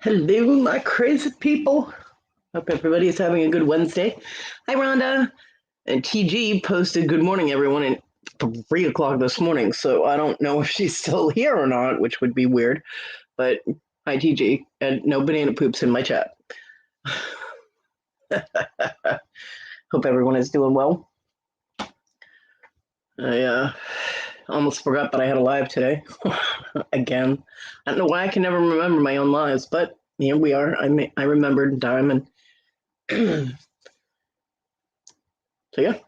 Hello, my crazy people. Hope everybody is having a good Wednesday. Hi, Rhonda. And TG posted good morning, everyone, at 3 o'clock this morning. So I don't know if she's still here or not, which would be weird. But hi, TG. And no banana poops in my chat. Hope everyone is doing well. I almost forgot that I had a live today. Again. I don't know why I can never remember my own lives, but here we are. I remembered Diamond. So yeah.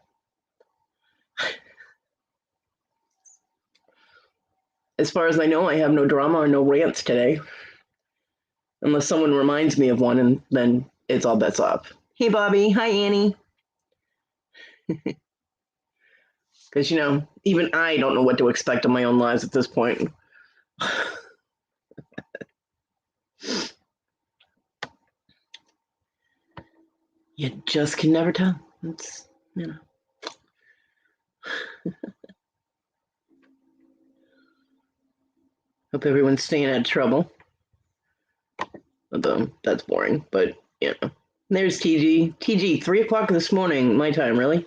As far as I know, I have no drama or no rants today. Unless someone reminds me of one, and then it's all bets off. Hey, Bobby. Hi, Annie. Because, even I don't know what to expect of my own lives at this point. You just can never tell. It's, Hope everyone's staying out of trouble. Although, that's boring, but, There's TG. TG, 3 o'clock this morning, my time, really?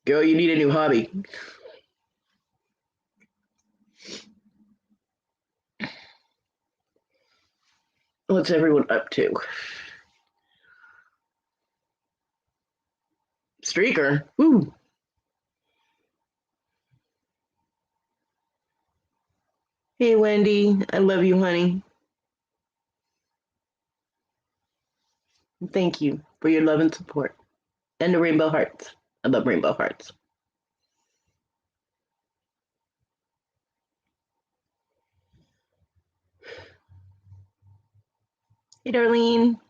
Girl, you need a new hobby. What's everyone up to? Streaker? Woo! Hey, Wendy. I love you, honey. Thank you for your love and support. And the rainbow hearts. I love rainbow hearts. Hey, Darlene.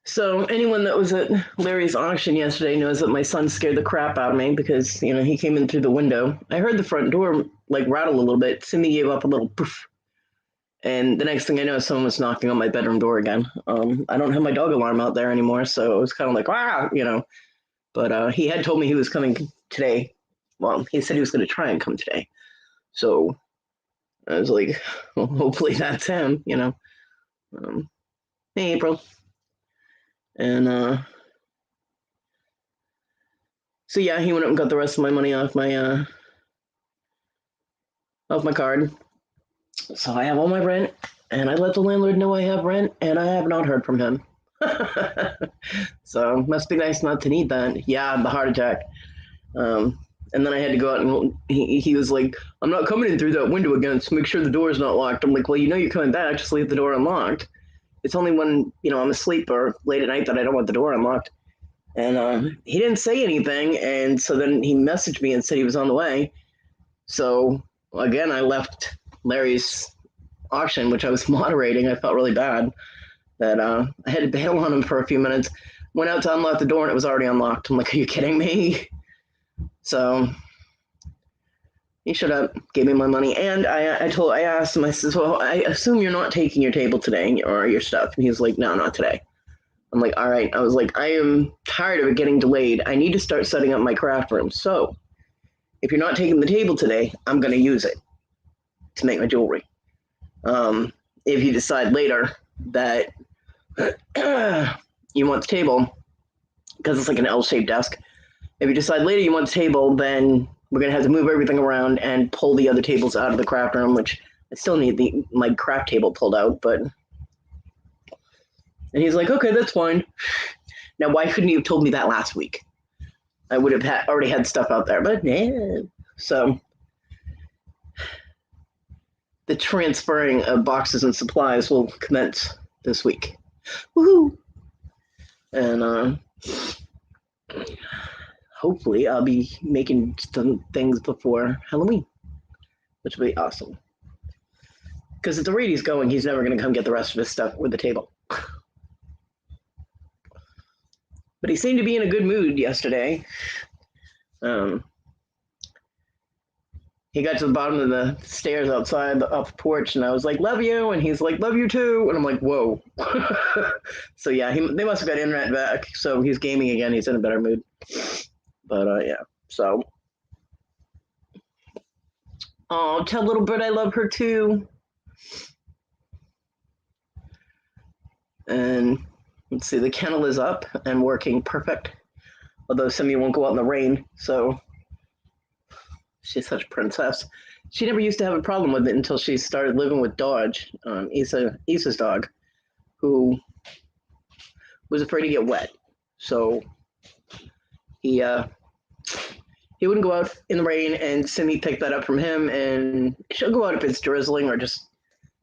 So anyone that was at Larry's auction yesterday knows that my son scared the crap out of me because, he came in through the window. I heard the front door rattle a little bit. Cindy gave up a little poof. And the next thing I know, someone was knocking on my bedroom door again. I don't have my dog alarm out there anymore, so it was kind of like, But he had told me he was coming today. Well, he said he was going to try and come today. So I was like, well, hopefully that's him, Hey, April. And so yeah, he went up and got the rest of my money off my card. So I have all my rent, and I let the landlord know I have rent, and I have not heard from him. So must be nice not to need that. Yeah, the heart attack. And then I had to go out, and he was like, I'm not coming in through that window again, so make sure the door's not locked. I'm like, well, you're coming back, just leave the door unlocked. It's only when, I'm asleep or late at night that I don't want the door unlocked. And he didn't say anything, and so then he messaged me and said he was on the way. So, again, I left Larry's auction, which I was moderating. I felt really bad that I had to bail on him for a few minutes. Went out to unlock the door, and it was already unlocked. I'm like, are you kidding me? So he showed up, gave me my money, and I asked him, I said, well, I assume you're not taking your table today or your stuff. And he was like, no, not today. I'm like, all right. I was like, I am tired of it getting delayed. I need to start setting up my craft room. So if you're not taking the table today, I'm going to use it to make my jewelry. If you decide later that you want the table, because it's like an L-shaped desk, if you decide later you want the table, then we're going to have to move everything around and pull the other tables out of the craft room, which I still need my craft table pulled out, but... And he's like, okay, that's fine. Now, why couldn't you have told me that last week? I would have already had stuff out there, but yeah. So the transferring of boxes and supplies will commence this week. Woohoo! And hopefully I'll be making some things before Halloween, which will be awesome. Because at the rate he's going, he's never going to come get the rest of his stuff with the table. But he seemed to be in a good mood yesterday. He got to the bottom of the stairs outside off the porch, and I was like, love you, and he's like, love you too, and I'm like, whoa. So yeah, they must have got internet back, so he's gaming again, he's in a better mood. But yeah, So, oh, tell little bird I love her too. And let's see, the kennel is up and working perfect. Although Simi won't go out in the rain, so she's such a princess. She never used to have a problem with it until she started living with Dodge, Issa's dog, who was afraid to get wet. So he wouldn't go out in the rain, and Simi picked that up from him, and she'll go out if it's drizzling or just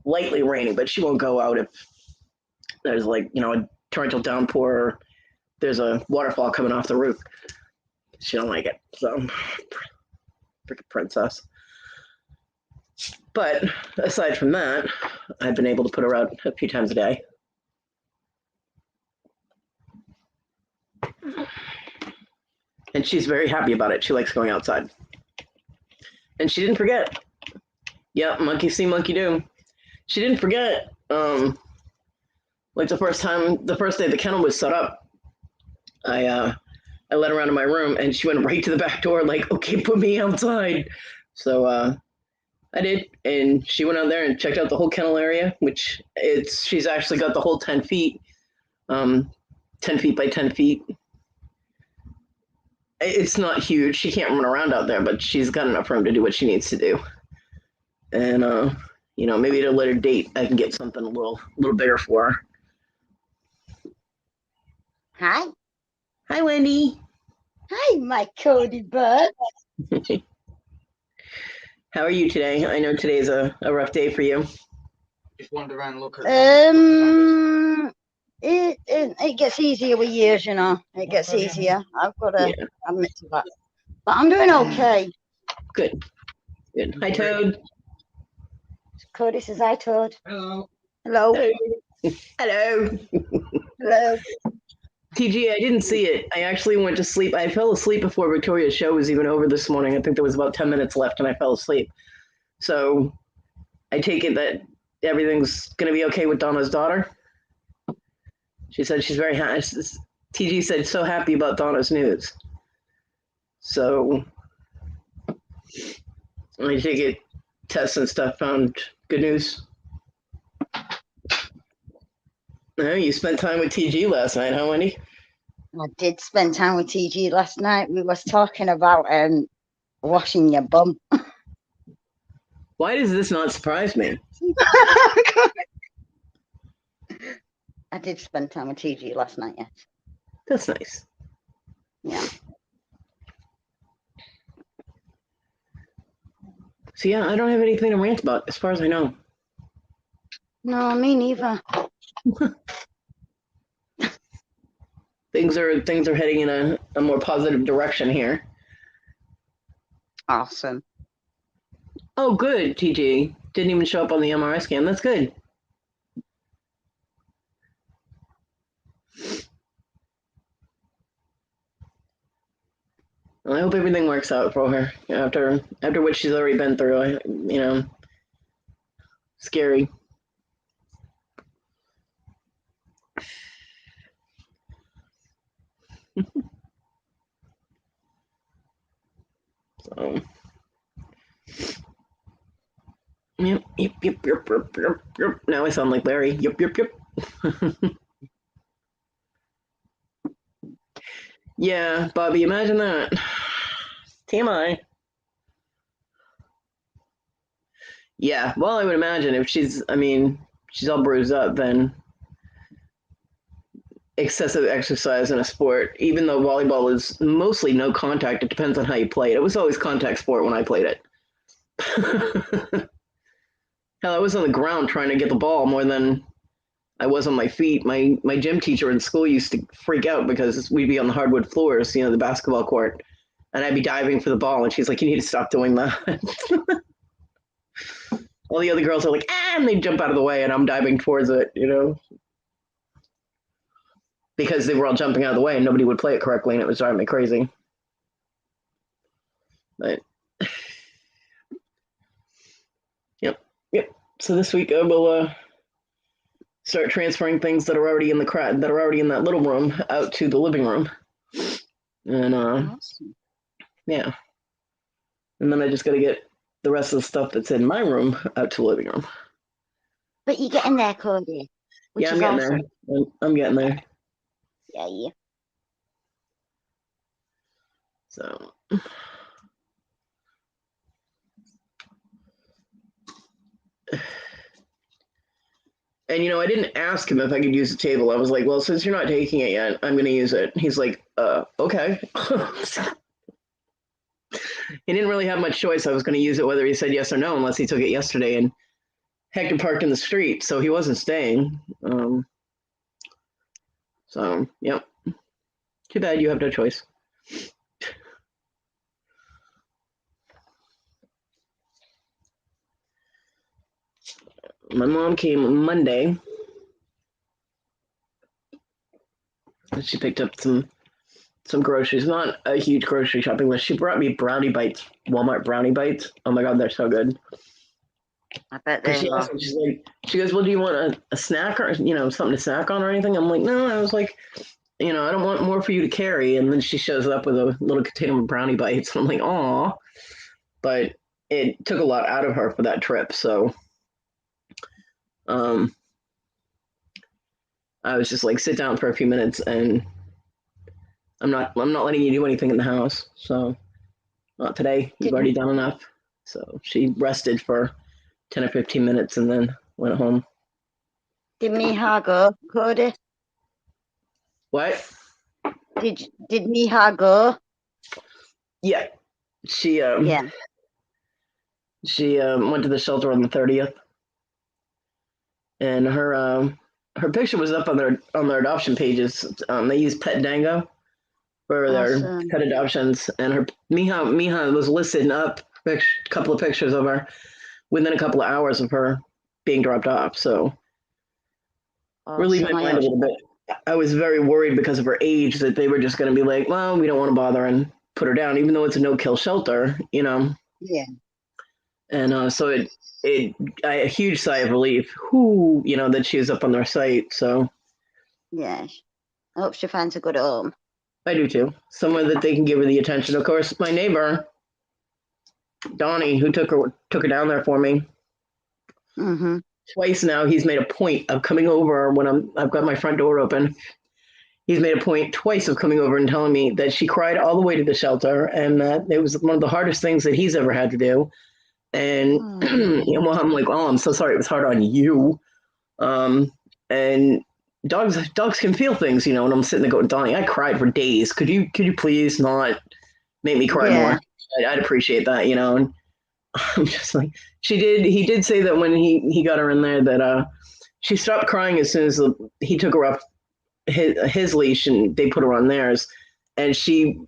lightly raining, but she won't go out if there's like, a torrential downpour or there's a waterfall coming off the roof. She don't like it. So, freaking princess. But aside from that, I've been able to put her out a few times a day. And she's very happy about it. She likes going outside. And she didn't forget. Yep, monkey see, monkey do. She didn't forget. Like the first day the kennel was set up, I let her out of my room, and she went right to the back door, like, okay, put me outside. So I did, and she went out there and checked out the whole kennel area, which she's actually got the whole 10 feet, 10 feet by 10 feet. It's not huge. She can't run around out there, but she's got enough room to do what she needs to do. And, maybe at a later date, I can get something a little bigger for her. Hi. Hi, Wendy. Hi, my Kodi bird. How are you today? I know today's a rough day for you. Just wander around and look at it gets easier with years, It gets easier. I've got to admit to that. But I'm doing okay. Good. Hi, Toad. Kodi says hi, Toad. Hello. Hello. Hello. Hello. TG, I didn't see it. I actually went to sleep. I fell asleep before Victoria's show was even over this morning. I think there was about 10 minutes left, and I fell asleep. So I take it that everything's going to be okay with Donna's daughter. She said she's very happy. TG said so happy about Donna's news. So I take it tests and stuff found good news. Oh, you spent time with TG last night, huh, Wendy? I did spend time with TG last night. We was talking about washing your bum. Why does this not surprise me? I did spend time with TG last night, yes. That's nice. Yeah. So yeah, I don't have anything to rant about as far as I know. No, me neither. Things are heading in a more positive direction here. Awesome. Oh, good, TG. Didn't even show up on the MRI scan. That's good. Well, I hope everything works out for her after what she's already been through. Scary. So, yep. Now I sound like Larry. Yep. Yeah, Bobby, imagine that. TMI. Yeah, well, I would imagine if she's all bruised up, then excessive exercise in a sport, even though volleyball is mostly no contact, it depends on how you play it. It was always contact sport when I played it. Hell, I was on the ground trying to get the ball more than I was on my feet. My gym teacher in school used to freak out because we'd be on the hardwood floors, the basketball court, and I'd be diving for the ball, and she's like, "You need to stop doing that." All the other girls are like, and they jump out of the way, and I'm diving towards it, because they were all jumping out of the way, and nobody would play it correctly, and it was driving me crazy. But yep. So this week I will start transferring things that are already in that little room out to the living room, and Awesome. Yeah. And then I just got to get the rest of the stuff that's in my room out to the living room. But you're getting there, Kodi, which Yeah, I'm is getting awesome. there. I'm getting there. Yeah. So. And I didn't ask him if I could use the table. I was like, well, since you're not taking it yet, I'm going to use it. He's like, okay. He didn't really have much choice. I was going to use it whether he said yes or no, unless he took it yesterday. And Hector parked in the street, so he wasn't staying. So, yep. Too bad you have no choice. My mom came Monday. She picked up some groceries. Not a huge grocery shopping list. She brought me brownie bites, Walmart brownie bites. Oh my god, they're so good. I bet Because they she are. asked me, she goes, well, do you want a snack or something to snack on or anything? I'm like, no. I was like, I don't want more for you to carry. And then she shows up with a little container of brownie bites. And I'm like, aw. But it took a lot out of her for that trip. So I was just like, sit down for a few minutes, and I'm not letting you do anything in the house. So not today. You've already done enough. So she rested for 10 or 15 minutes and then went home. Did Miha go, Kodi? What? Did Miha go? Yeah. She Yeah. She went to the shelter on the 30th, and her picture was up on their adoption pages. They use Pet Dango for their Awesome. pet adoptions, and her Miha was listed up a couple of pictures of her within a couple of hours of her being dropped off. So relieved Awesome. my mind a little bit. I was very worried because of her age that they were just going to be like, well, we don't want to bother and put her down, even though it's a no-kill shelter, Yeah. And so a huge sigh of relief, that she was up on their site. So Yeah. I hope she finds a good home. I do too. Somewhere that they can give her the attention. Of course, my neighbor, Donnie, who took her down there for me. Mm-hmm. Twice now, he's made a point of coming over when I've got my front door open. He's made a point twice of coming over and telling me that she cried all the way to the shelter, and that it was one of the hardest things that he's ever had to do. And I'm like, oh, I'm so sorry. It was hard on you. And dogs can feel things, and I'm sitting there going, Donnie, I cried for days. Could you please not make me cry more? I'd appreciate that, And I'm just like, he did say that when he got her in there that she stopped crying as soon as he took her off his leash and they put her on theirs, and she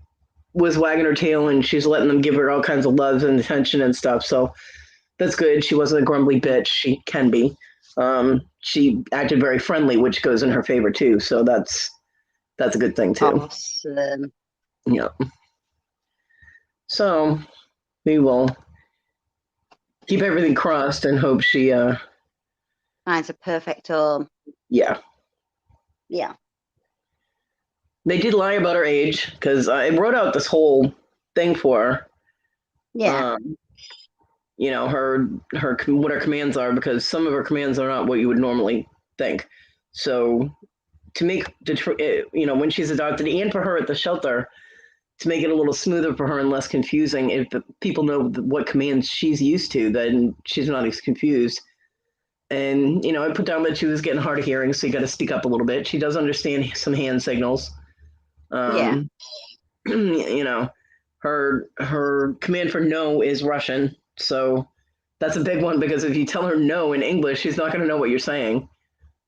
was wagging her tail and she's letting them give her all kinds of love and attention and stuff. So that's good. She wasn't a grumbly bitch. She can be. She acted very friendly, which goes in her favor too. So that's a good thing too. Awesome. Yeah. So we will keep everything crossed and hope she finds a perfect home. Yeah. They did lie about her age because I wrote out this whole thing for her. Yeah. Her what her commands are, because some of her commands are not what you would normally think. So to make when she's adopted, and for her at the shelter, to make it a little smoother for her and less confusing, if people know what commands she's used to, then she's not as confused. And I put down that she was getting hard of hearing, so you got to speak up a little bit. She does understand some hand signals. Her command for no is Russian, so that's a big one, because if you tell her no in English, she's not going to know what you're saying,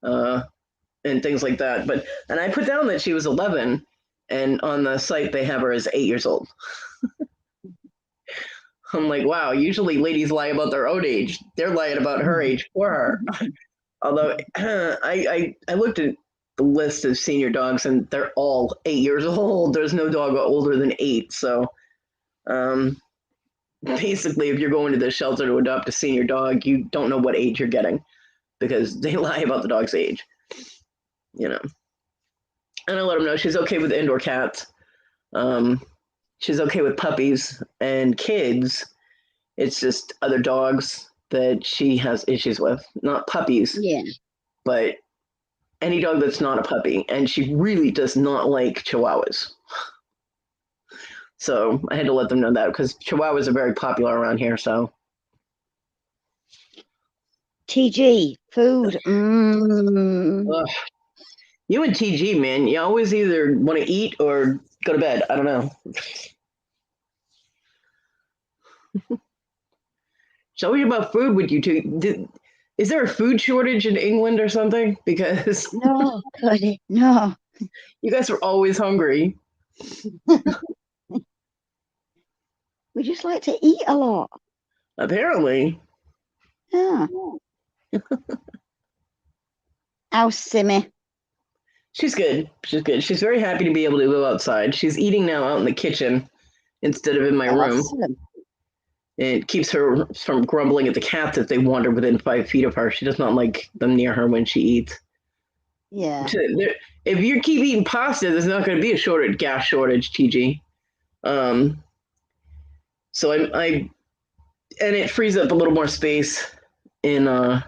and things like that. And I put down that she was 11, and on the site they have her as 8 years old. I'm like, wow, usually ladies lie about their own age. They're lying about her age for her. Although I looked at the list of senior dogs, and they're all 8 years old. There's no dog older than 8. So basically, if you're going to the shelter to adopt a senior dog, you don't know what age you're getting, because they lie about the dog's age. And I let them know she's okay with indoor cats. she's okay with puppies and kids. It's just other dogs that she has issues with. Not puppies, Yeah. but any dog that's not a puppy. And she really does not like Chihuahuas. So I had to let them know that because Chihuahuas are very popular around here. So TG, food. Ugh. You and TG, man, you always either want to eat or go to bed. I don't know. It's always about food with you two. Is there a food shortage in England or something? Because No, Kodi, no. you guys are always hungry. We just like to eat a lot. Apparently. Yeah. How's Simmy? She's good. She's good. She's very happy to be able to go outside. She's eating now out in the kitchen instead of in my room. Awesome. It keeps her from grumbling at the cats if they wander within 5 feet of her. She does not like them near her when she eats. Yeah. If you keep eating pasta, there's not going to be a gas shortage, TG. So I and it frees up a little more space in my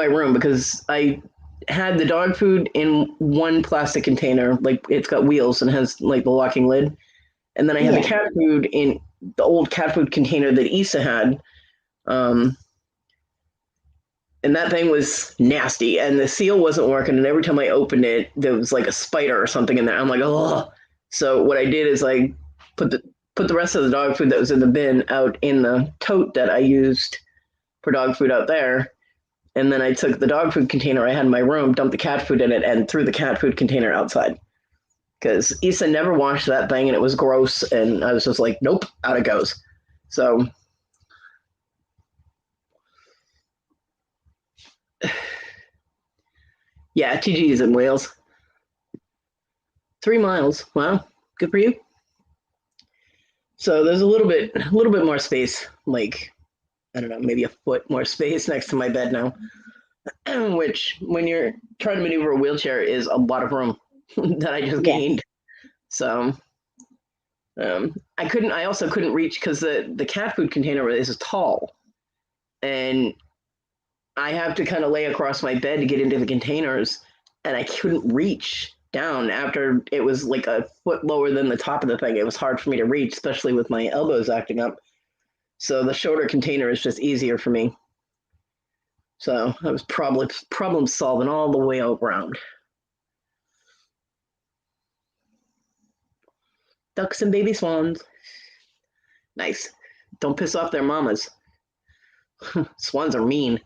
room because I had the dog food in one plastic container, like it's got wheels and has like the locking lid, and then I had the cat food in the old cat food container that Issa had. And that thing was nasty, and the seal wasn't working. And every time I opened it, there was like a spider or something in there. I'm like, oh. So what I did is I put the rest of the dog food that was in the bin out in the tote that I used for dog food out there. And then I took the dog food container I had in my room, dumped the cat food in it, and threw the cat food container outside. Because Issa never washed that thing, and it was gross. And I was just like, nope, out it goes. So yeah, TG is in Wales. 3 miles. Wow, good for you. So there's a little bit more space, like I don't know, maybe a foot more space next to my bed now, which when you're trying to maneuver a wheelchair is a lot of room that I just gained. So I also couldn't reach because the cat food container is tall, and I have to kind of lay across my bed to get into the containers, and I couldn't reach down after it was like a foot lower than the top of the thing. It was hard for me to reach, especially with my elbows acting up. So the shorter container is just easier for me. So I was problem solving all the way around. Ducks and baby swans. Nice. Don't piss off their mamas. Swans are mean.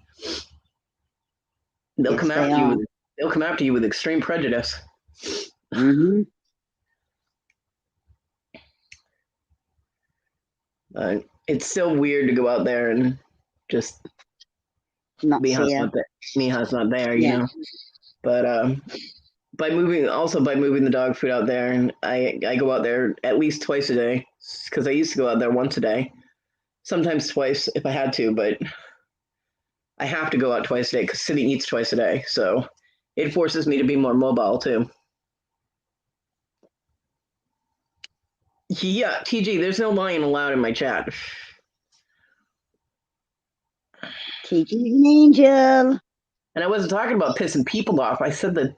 They'll come after you. They'll come after you with extreme prejudice. Mm-hmm. It's still weird to go out there and just Miha's not there, you know. But by moving the dog food out there, and I go out there at least twice a day because I used to go out there once a day, sometimes twice if I had to, but I have to go out twice a day because City eats twice a day, so it forces me to be more mobile too. Yeah, TG, there's no lying allowed in my chat. TG's an angel. And I wasn't talking about pissing people off. I said the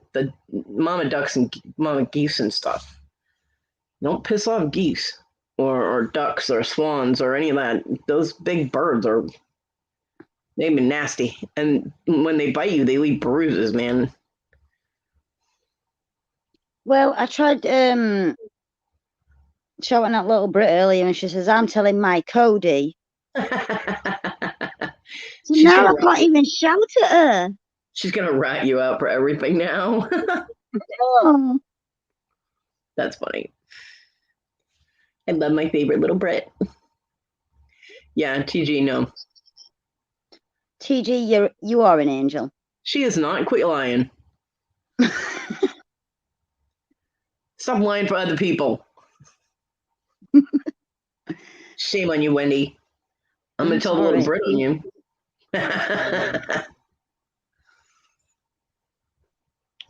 mama ducks and mama geese and stuff. Don't piss off geese or ducks or swans or any of that. Those big birds they've been nasty. And when they bite you, they leave bruises, man. Well, I tried shouting at little Brit earlier, and she says, I'm telling my Kodi. So now I can't even shout at her. She's going to rat you out for everything now. Oh. That's funny. I love my favorite little Brit. Yeah, TG, no. TG, you are an angel. She is not. Quit lying. Stop lying for other people. Shame on you, Wendy. I'm going to tell the little Brit on you.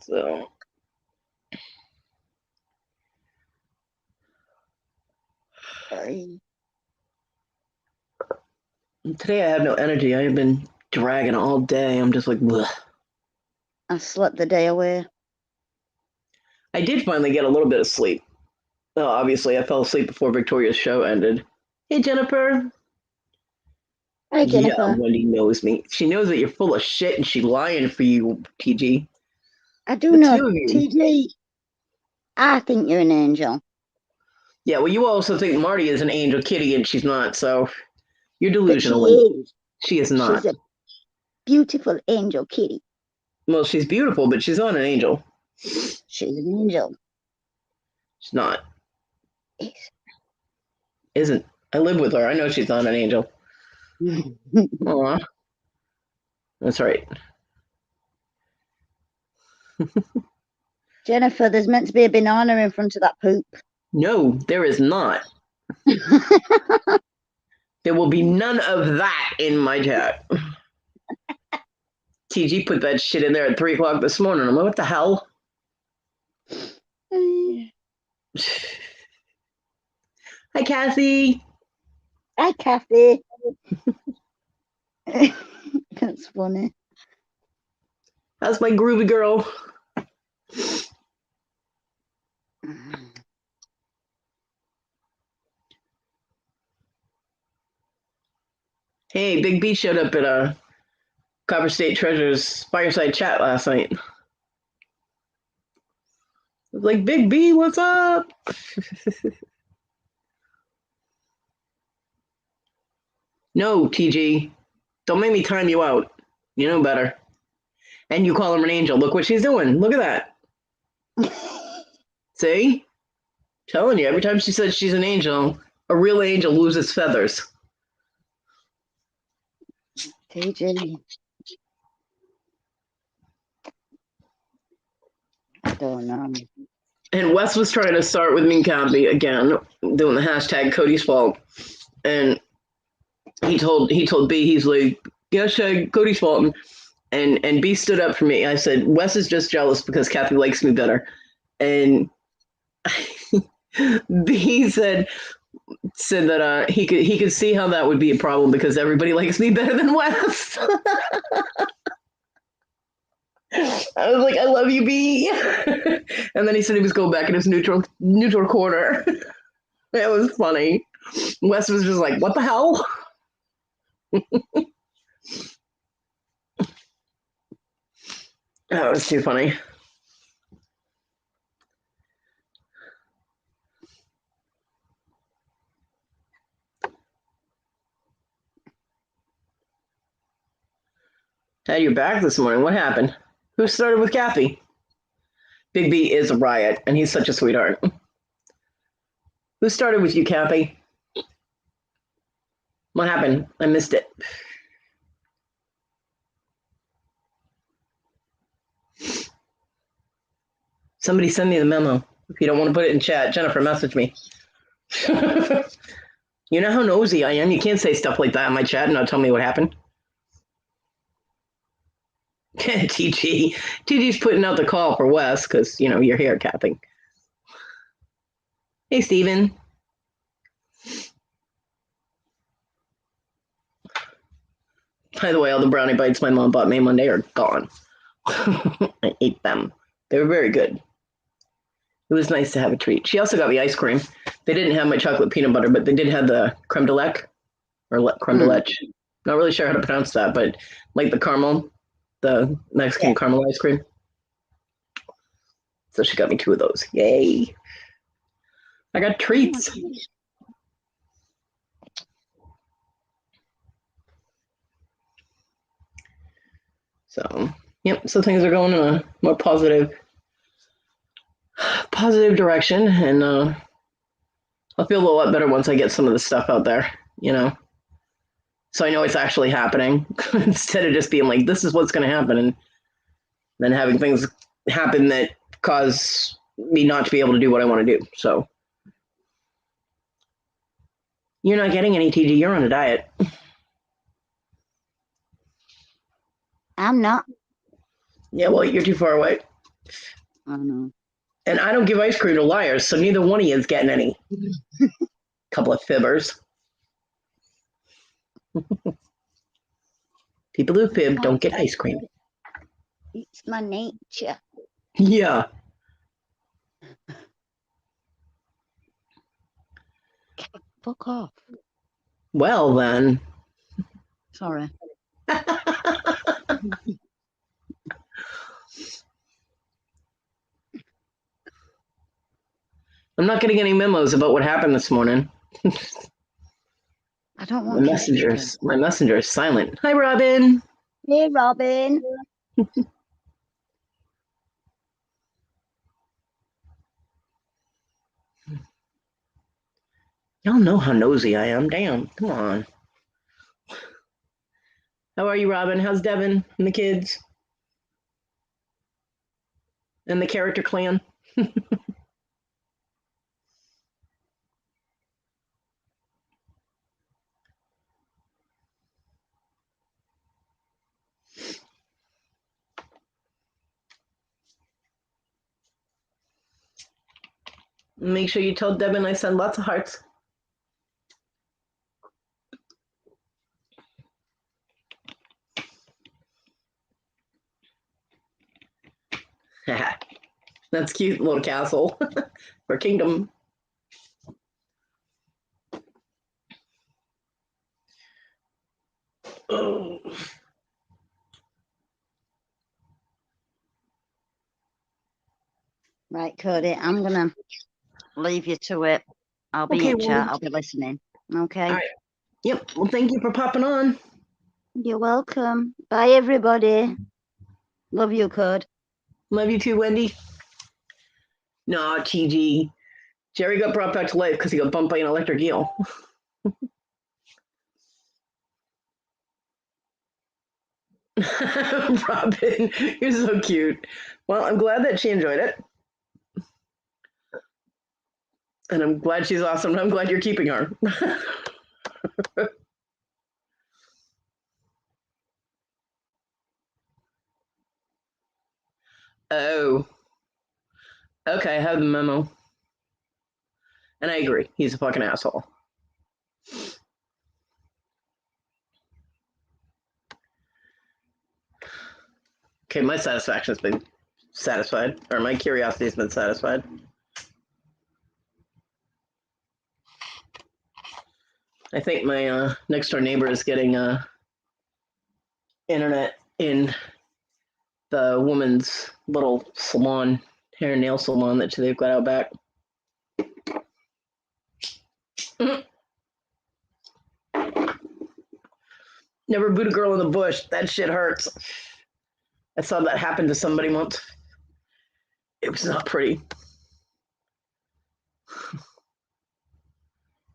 So Aye. Today I have no energy. I have been dragging all day. I'm just like, bleh. I slept the day away. I did finally get a little bit of sleep. Well, obviously, I fell asleep before Victoria's show ended. Hey, Jennifer. Hi, Yeah, Jennifer. Wendy knows me. She knows that you're full of shit and she's lying for you, TG. I do The know, two of you. TG. I think you're an angel. Yeah, well, you also think Marty is an angel kitty and she's not, so you're But she delusional. Wendy. is. She is not. She's a beautiful angel kitty. Well, she's beautiful, but she's not an angel. She's an angel. She's not. Yes. Isn't. I live with her. I know she's not an angel. Aw. That's right. Jennifer, there's meant to be a banana in front of that poop. No, there is not. There will be none of that in my chat. TG put that shit in there at 3 o'clock this morning. I'm like, what the hell? Hi, Cassie. Hi, Kathy. That's funny. How's my groovy girl? Hey, Big B showed up at Copper State Treasure's fireside chat last night. I was like, Big B, what's up? No, TG. Don't make me time you out. You know better. And you call him an angel. Look what she's doing. Look at that. See? Telling you, every time she says she's an angel, a real angel loses feathers. TG. I don't know. And Wes was trying to start with me and Cappy again, doing the hashtag Cody's fault. And he told B, he's like, hashtag Cody's fault. And B stood up for me. I said, Wes is just jealous because Cappy likes me better. And B said that he could see how that would be a problem because everybody likes me better than Wes. I was like, I love you, B. And then he said he was going back in his neutral corner. It was funny. Wes was just like, what the hell? That was too funny. Had your back this morning. What happened? Who started with Cappy? Big B is a riot, and he's such a sweetheart. Who started with you, Cappy? What happened? I missed it. Somebody send me the memo. If you don't want to put it in chat, Jennifer, message me. You know how nosy I am. You can't say stuff like that in my chat and not tell me what happened. TG's putting out the call for Wes because, you know, you're here, Cappy. Hey, Steven. By the way, all the brownie bites my mom bought me Monday are gone. I ate them. They were very good. It was nice to have a treat. She also got me ice cream. They didn't have my chocolate peanut butter, but they did have the creme de lec or creme de leche. Not really sure how to pronounce that, but like the caramel, the Mexican caramel ice cream. So she got me 2 of those. Yay. I got treats. So, yep. So things are going in a more positive direction, and I'll feel a lot better once I get some of the stuff out there, you know. So I know it's actually happening instead of just being like, this is what's going to happen, and then having things happen that cause me not to be able to do what I want to do. So you're not getting any TG. You're on a diet. I'm not. Yeah, well, you're too far away. I know. And I don't give ice cream to liars, so neither one of you is getting any. Couple of fibbers. People who fib don't get ice cream. It's my nature. Yeah. Fuck off. Well, then. Sorry. I'm not getting any memos about what happened this morning. I don't My want messenger is silent. Hi, Robin. Hey, Robin. Y'all know how nosy I am. Damn, come on. How are you, Robin? How's Devin and the kids? And the character clan? Make sure you tell Devin I send lots of hearts. That's cute, little castle. For kingdom. Oh. Right, Kodi, I'm going to leave you to it. I'll be in chat. I'll be listening. Okay. All right. Yep. Well, thank you for popping on. You're welcome. Bye, everybody. Love you, Code. Love you too, Wendy. No, TG. Jerry got brought back to life because he got bumped by an electric eel. Robin, you're so cute. Well, I'm glad that she enjoyed it. And I'm glad she's awesome. And I'm glad you're keeping her. Oh. Okay, I have the memo. And I agree. He's a fucking asshole. Okay, my satisfaction's been satisfied. Or my curiosity's been satisfied. I think my next door neighbor is getting internet in the woman's little salon, hair and nail salon that they've got out back. Never boot a girl in the bush. That shit hurts. I saw that happen to somebody once. It was not pretty.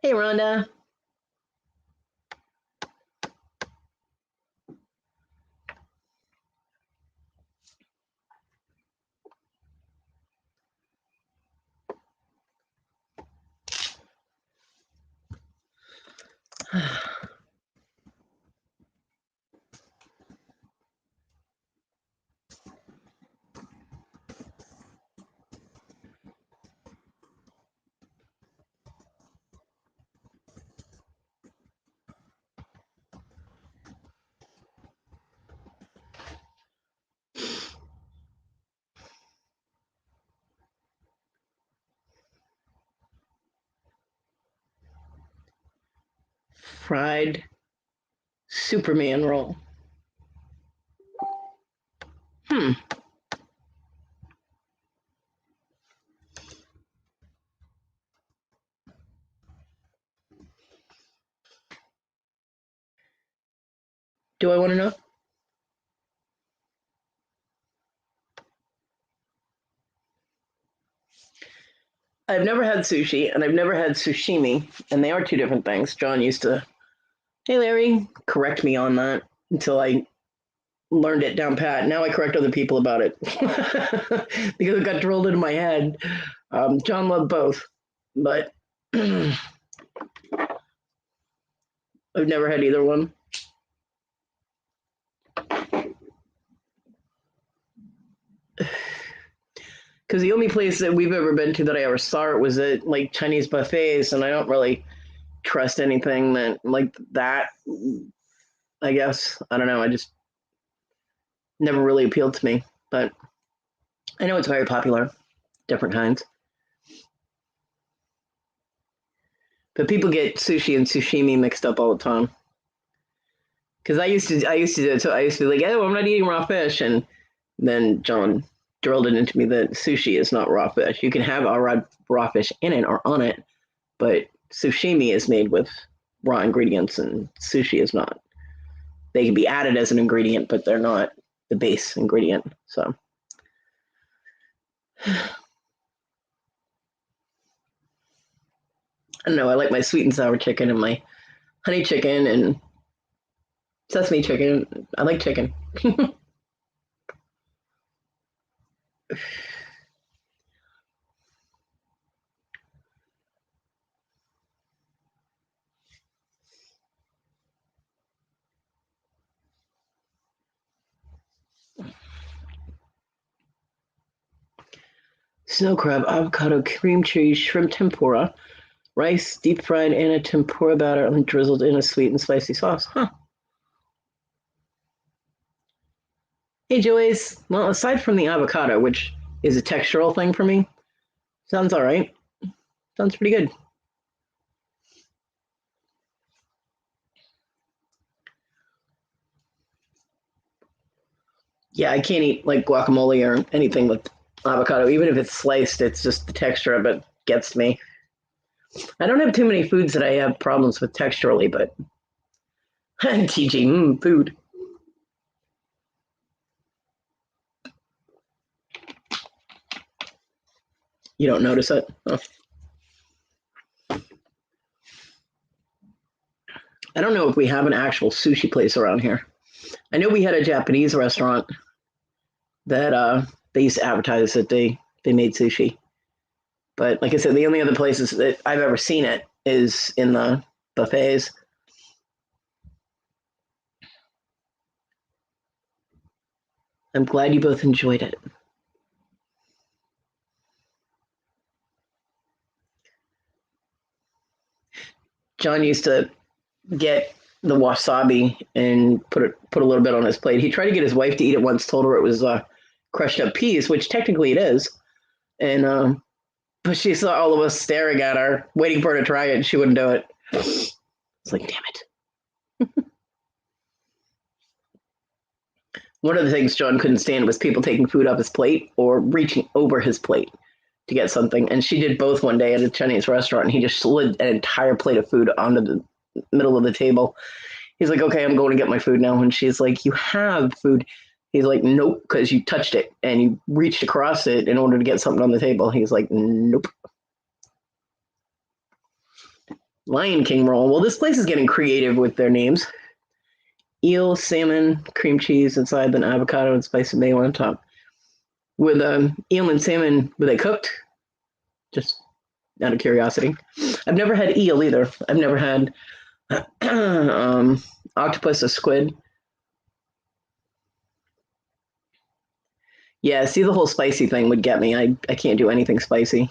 Hey, Rhonda. Fried Superman roll. Do I want to know? I've never had sushi and I've never had sashimi, and they are two different things. John used to, hey Larry, correct me on that until I learned it down pat. Now I correct other people about it because it got drilled into my head. John loved both, but I've never had either one. Because the only place that we've ever been to that I ever saw it was at like Chinese buffets, and I don't really trust anything that like that. I guess I don't know. I just never really appealed to me, but I know it's very popular, different kinds. But people get sushi and sashimi mixed up all the time. Because I used to do it. So I used to be like, oh, I'm not eating raw fish, and then John drilled it into me that sushi is not raw fish. You can have a raw fish in it or on it, but sashimi is made with raw ingredients, and sushi is not. They can be added as an ingredient, but they're not the base ingredient. So. I don't know. I like my sweet and sour chicken and my honey chicken and sesame chicken. I like chicken. Snow crab, avocado, cream cheese, shrimp tempura, rice deep fried in a tempura batter and drizzled in a sweet and spicy sauce. Huh. Hey, Joyce. Well, aside from the avocado, which is a textural thing for me, sounds all right. Sounds pretty good. Yeah, I can't eat like guacamole or anything with avocado. Even if it's sliced, it's just the texture of it gets me. I don't have too many foods that I have problems with texturally, but TG, food. You don't notice it? Oh. I don't know if we have an actual sushi place around here. I know we had a Japanese restaurant that they used to advertise that they made sushi. But like I said, the only other places that I've ever seen it is in the buffets. I'm glad you both enjoyed it. John used to get the wasabi and put a little bit on his plate. He tried to get his wife to eat it once, told her it was crushed up peas, which technically it is. And but she saw all of us staring at her, waiting for her to try it, and she wouldn't do it. It's like, damn it. One of the things John couldn't stand was people taking food off his plate or reaching over his plate to get something. And she did both one day at a Chinese restaurant, and he just slid an entire plate of food onto the middle of the table. He's like, okay, I'm going to get my food now. And she's like, you have food. He's like, nope, because you touched it and you reached across it in order to get something on the table. He's like, nope. Lion King roll. Well, this place is getting creative with their names. Eel, salmon, cream cheese inside, then avocado and spicy mayo on top. With eel and salmon, were they cooked? Just out of curiosity. I've never had eel either. I've never had octopus or squid. Yeah, see, the whole spicy thing would get me. I can't do anything spicy.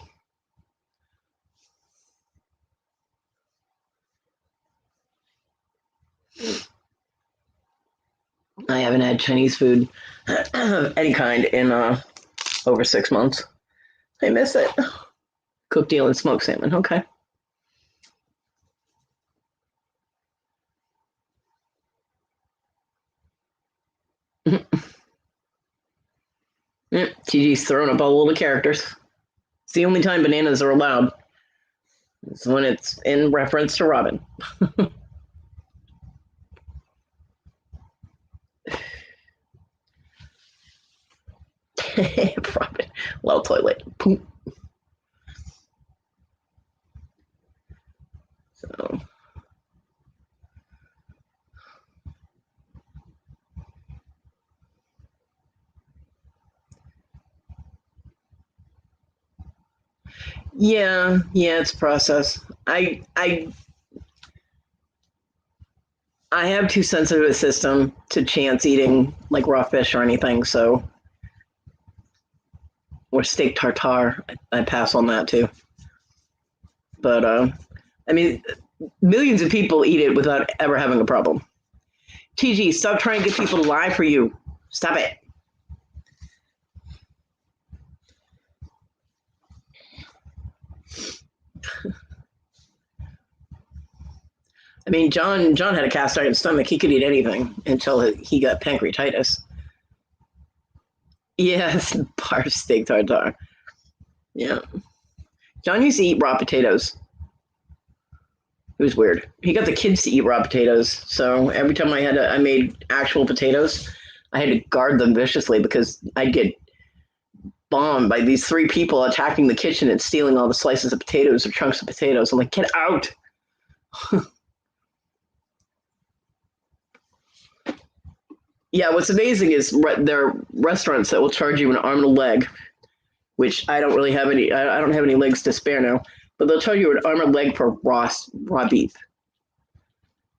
I haven't had Chinese food of any kind in over 6 months. I miss it. Cooked eel and smoked salmon. Okay. TG's throwing up all the characters. It's the only time bananas are allowed. It's when it's in reference to Robin. Robin. Well, toilet. Poop. So. Yeah, it's process. I have too sensitive a system to chance eating like raw fish or anything, so or steak tartare. I pass on that too. But I mean, millions of people eat it without ever having a problem. TG, stop trying to get people to lie for you. Stop it. I mean, John had a cast iron stomach. He could eat anything until he got pancreatitis. Yes, barf steak tartare. Yeah. John used to eat raw potatoes. It was weird. He got the kids to eat raw potatoes, so every time I made actual potatoes, I had to guard them viciously because I'd get bombed by these 3 people attacking the kitchen and stealing all the slices of potatoes or chunks of potatoes. I'm like, get out! Yeah, what's amazing is there are restaurants that will charge you an arm and a leg, which I don't really have any. I don't have any legs to spare now, but they'll charge you an arm and leg for raw beef,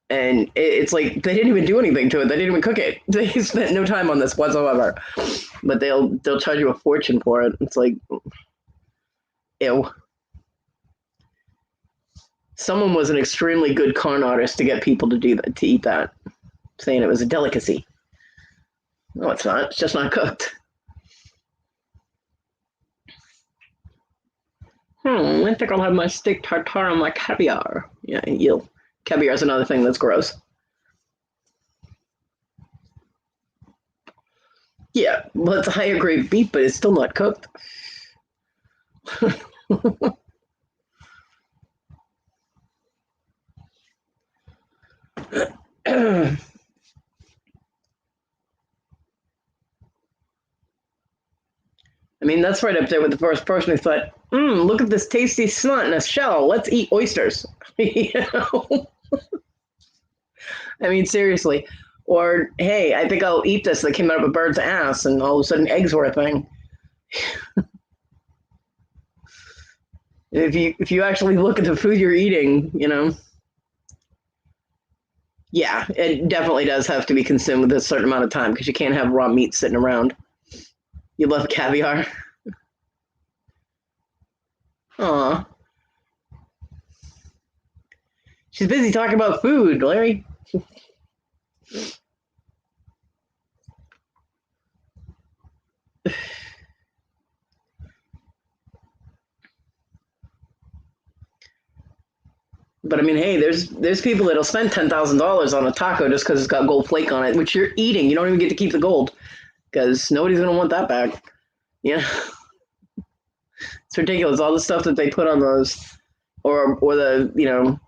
and it's like they didn't even do anything to it. They didn't even cook it. They spent no time on this whatsoever, but they'll charge you a fortune for it. It's like, ew. Someone was an extremely good con artist to get people to do that, to eat that, saying it was a delicacy. No, it's not. It's just not cooked. I think I'll have my steak tartare and my caviar. Yeah, caviar is another thing that's gross. Yeah, well, it's a higher grade beef, but it's still not cooked. I mean, that's right up there with the first person who thought, look at this tasty snot in a shell. Let's eat oysters. You know? I mean, seriously. Or, hey, I think I'll eat this that came out of a bird's ass, and all of a sudden eggs were a thing. If you actually look at the food you're eating, you know, yeah, it definitely does have to be consumed with a certain amount of time because you can't have raw meat sitting around. You love caviar? Aw. She's busy talking about food, Larry. But I mean, hey, there's people that'll spend $10,000 on a taco just because it's got gold flake on it, which you're eating. You don't even get to keep the gold because nobody's gonna want that back. Yeah, it's ridiculous. All the stuff that they put on those, or the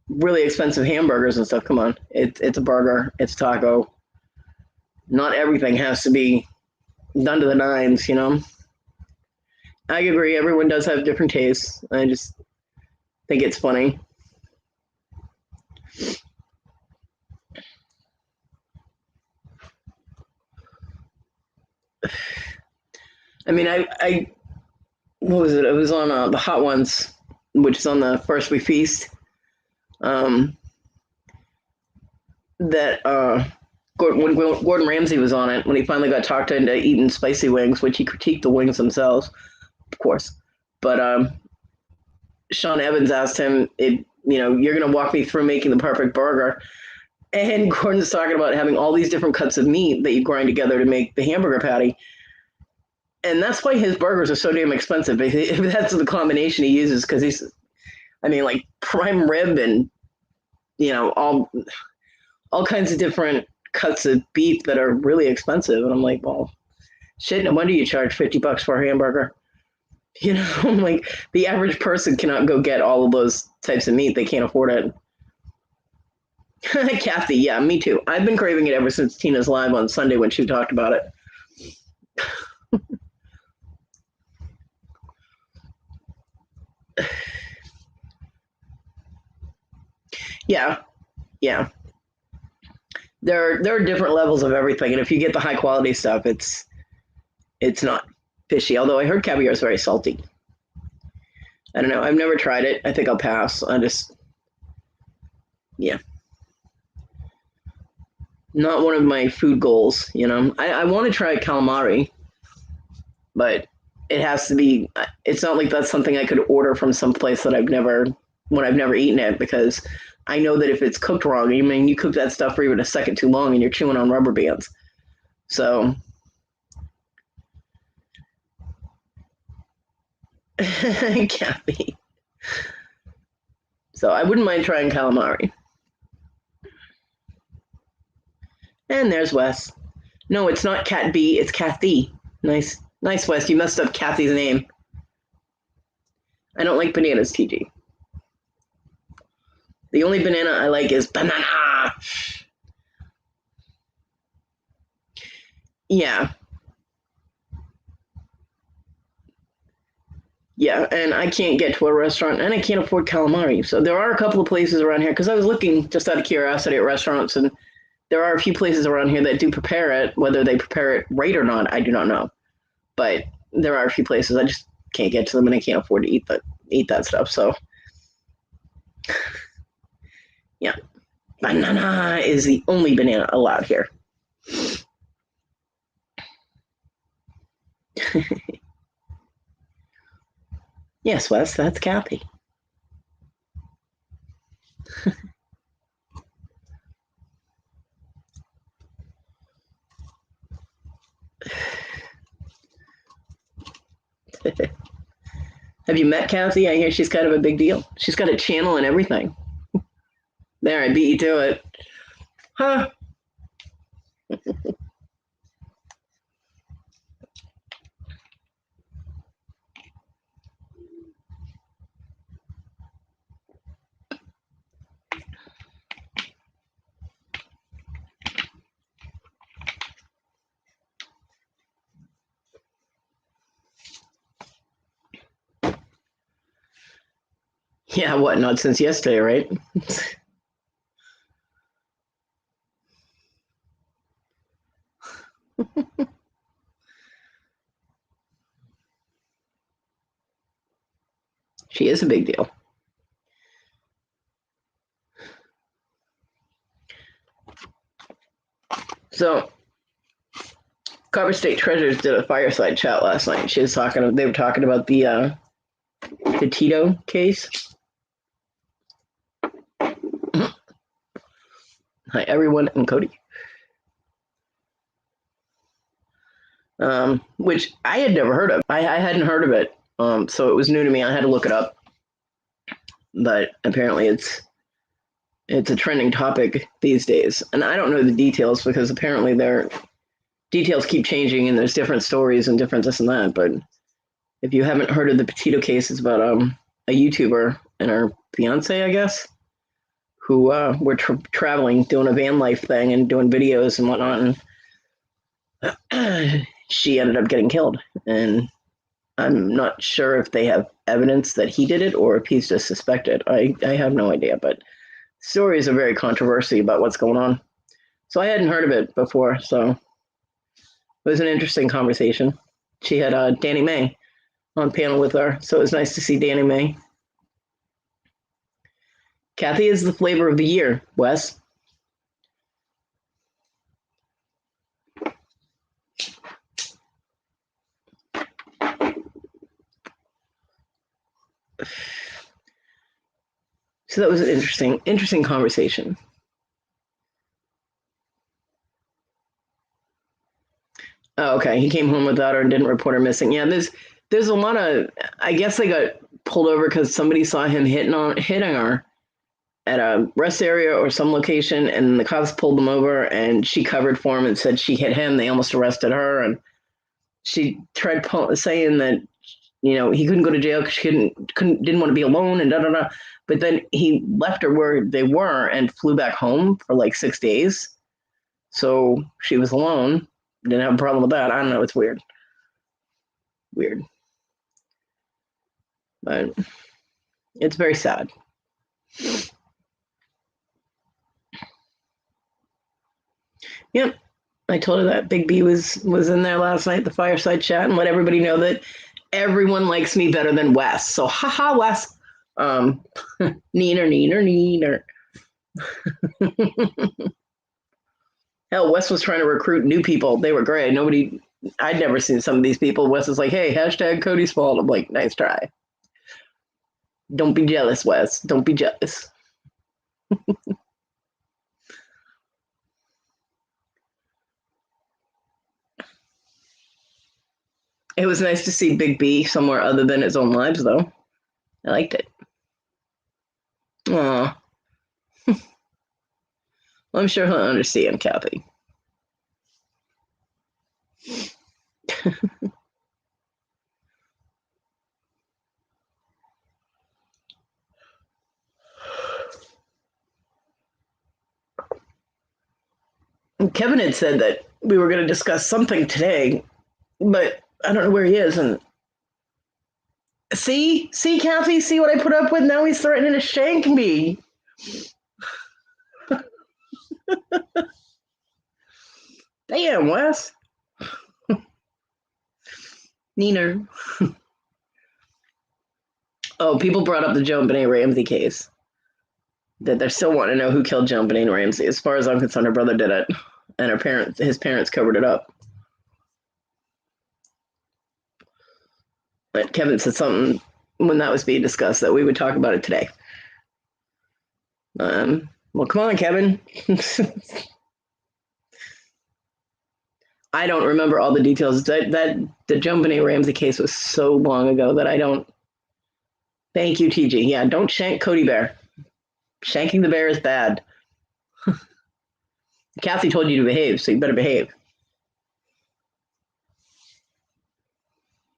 really expensive hamburgers and stuff. Come on, it's a burger, it's a taco. Not everything has to be done to the nines. I agree. Everyone does have different tastes. I just think it's funny. I mean, I what was it? It was on the Hot Ones, which is on the First We Feast. That when Gordon Ramsay was on it, when he finally got talked into eating spicy wings, which he critiqued the wings themselves, of course. But Sean Evans asked him, you're going to walk me through making the perfect burger. And Gordon's talking about having all these different cuts of meat that you grind together to make the hamburger patty. And that's why his burgers are so damn expensive. If that's the combination he uses, because like prime rib and, all kinds of different cuts of beef that are really expensive. And I'm like, well, shit, no wonder you charge $50 for a hamburger. Like the average person cannot go get all of those types of meat. They can't afford it. Kathy, yeah, me too. I've been craving it ever since Tina's live on Sunday when she talked about it. Yeah. There are different levels of everything, and if you get the high quality stuff, it's not fishy. Although I heard caviar is very salty. I don't know. I've never tried it. I think I'll pass. Yeah. Not one of my food goals, I want to try calamari, but it has to be, it's not like that's something I could order from some place that I've never when I've never eaten it, because I know that if it's cooked wrong, I mean, you cook that stuff for even a second too long and you're chewing on rubber bands. So, Kathy. So I wouldn't mind trying calamari. And there's Wes. No, it's not Cat B, it's Kathy. Nice, Wes. You messed up Kathy's name. I don't like bananas, TG. The only banana I like is banana. Yeah. Yeah, and I can't get to a restaurant, and I can't afford calamari. So there are a couple of places around here, because I was looking just out of curiosity at restaurants, and there are a few places around here that do prepare it. Whether they prepare it right or not, I do not know. But there are a few places I just can't get to them, and I can't afford to eat that stuff. So, yeah, banana is the only banana allowed here. Yes, Wes, that's Kathy. Have you met Kathy? I hear she's kind of a big deal. She's got a channel and everything. There, I beat you to it. Huh. Yeah, what? Not since yesterday, right? She is a big deal. So, Copper State Treasures did a fireside chat last night. They were talking about the Tito case. Hi, everyone, and Kodi. Which I had never heard of. I hadn't heard of it, so it was new to me. I had to look it up, but apparently it's a trending topic these days, and I don't know the details because apparently their details keep changing and there's different stories and different this and that. But if you haven't heard of the Petito case, it's about a YouTuber and her fiance, I guess, who were traveling, doing a van life thing and doing videos and whatnot, and she ended up getting killed. And I'm not sure if they have evidence that he did it or if he's just suspected. I have no idea, but stories are very controversial about what's going on. So I hadn't heard of it before, so it was an interesting conversation. She had Danny May on panel with her, so it was nice to see Danny May. Kathy is the flavor of the year, Wes. So that was an interesting conversation. Oh, okay. He came home without her and didn't report her missing. Yeah, there's a lot of. I guess they got pulled over because somebody saw him hitting her at a rest area or some location, and the cops pulled them over, and she covered for him and said she hit him. They almost arrested her, and she tried saying that he couldn't go to jail because she didn't want to be alone and da da da. But then he left her where they were and flew back home for like 6 days. So she was alone. Didn't have a problem with that. I don't know. It's weird. But it's very sad. Yep. I told her that Big B was in there last night, the fireside chat, and let everybody know that everyone likes me better than Wes. So haha, Wes. Neener. Hell, Wes was trying to recruit new people. They were great. I'd never seen some of these people. Wes is like, hey, hashtag Kodi's fault. I'm like, nice try. Don't be jealous, Wes. Don't be jealous. It was nice to see Big B somewhere other than his own lives, though. I liked it. Aw. Well, I'm sure he'll understand, Kathy. Kevin had said that we were going to discuss something today, but I don't know where he is. And see, Kathy, see what I put up with? Now he's threatening to shank me. Damn, Wes. Neener. Oh, people brought up the JonBenet Ramsey case. That they're still wanting to know who killed JonBenet Ramsey. As far as I'm concerned, her brother did it, and his parents covered it up. But Kevin said something when that was being discussed that we would talk about it today. Well, come on, Kevin. I don't remember all the details. That the JonBenet Ramsey case was so long ago that I don't. Thank you, TG. Yeah, don't shank Kodi Bear. Shanking the bear is bad. Kathy told you to behave, so you better behave.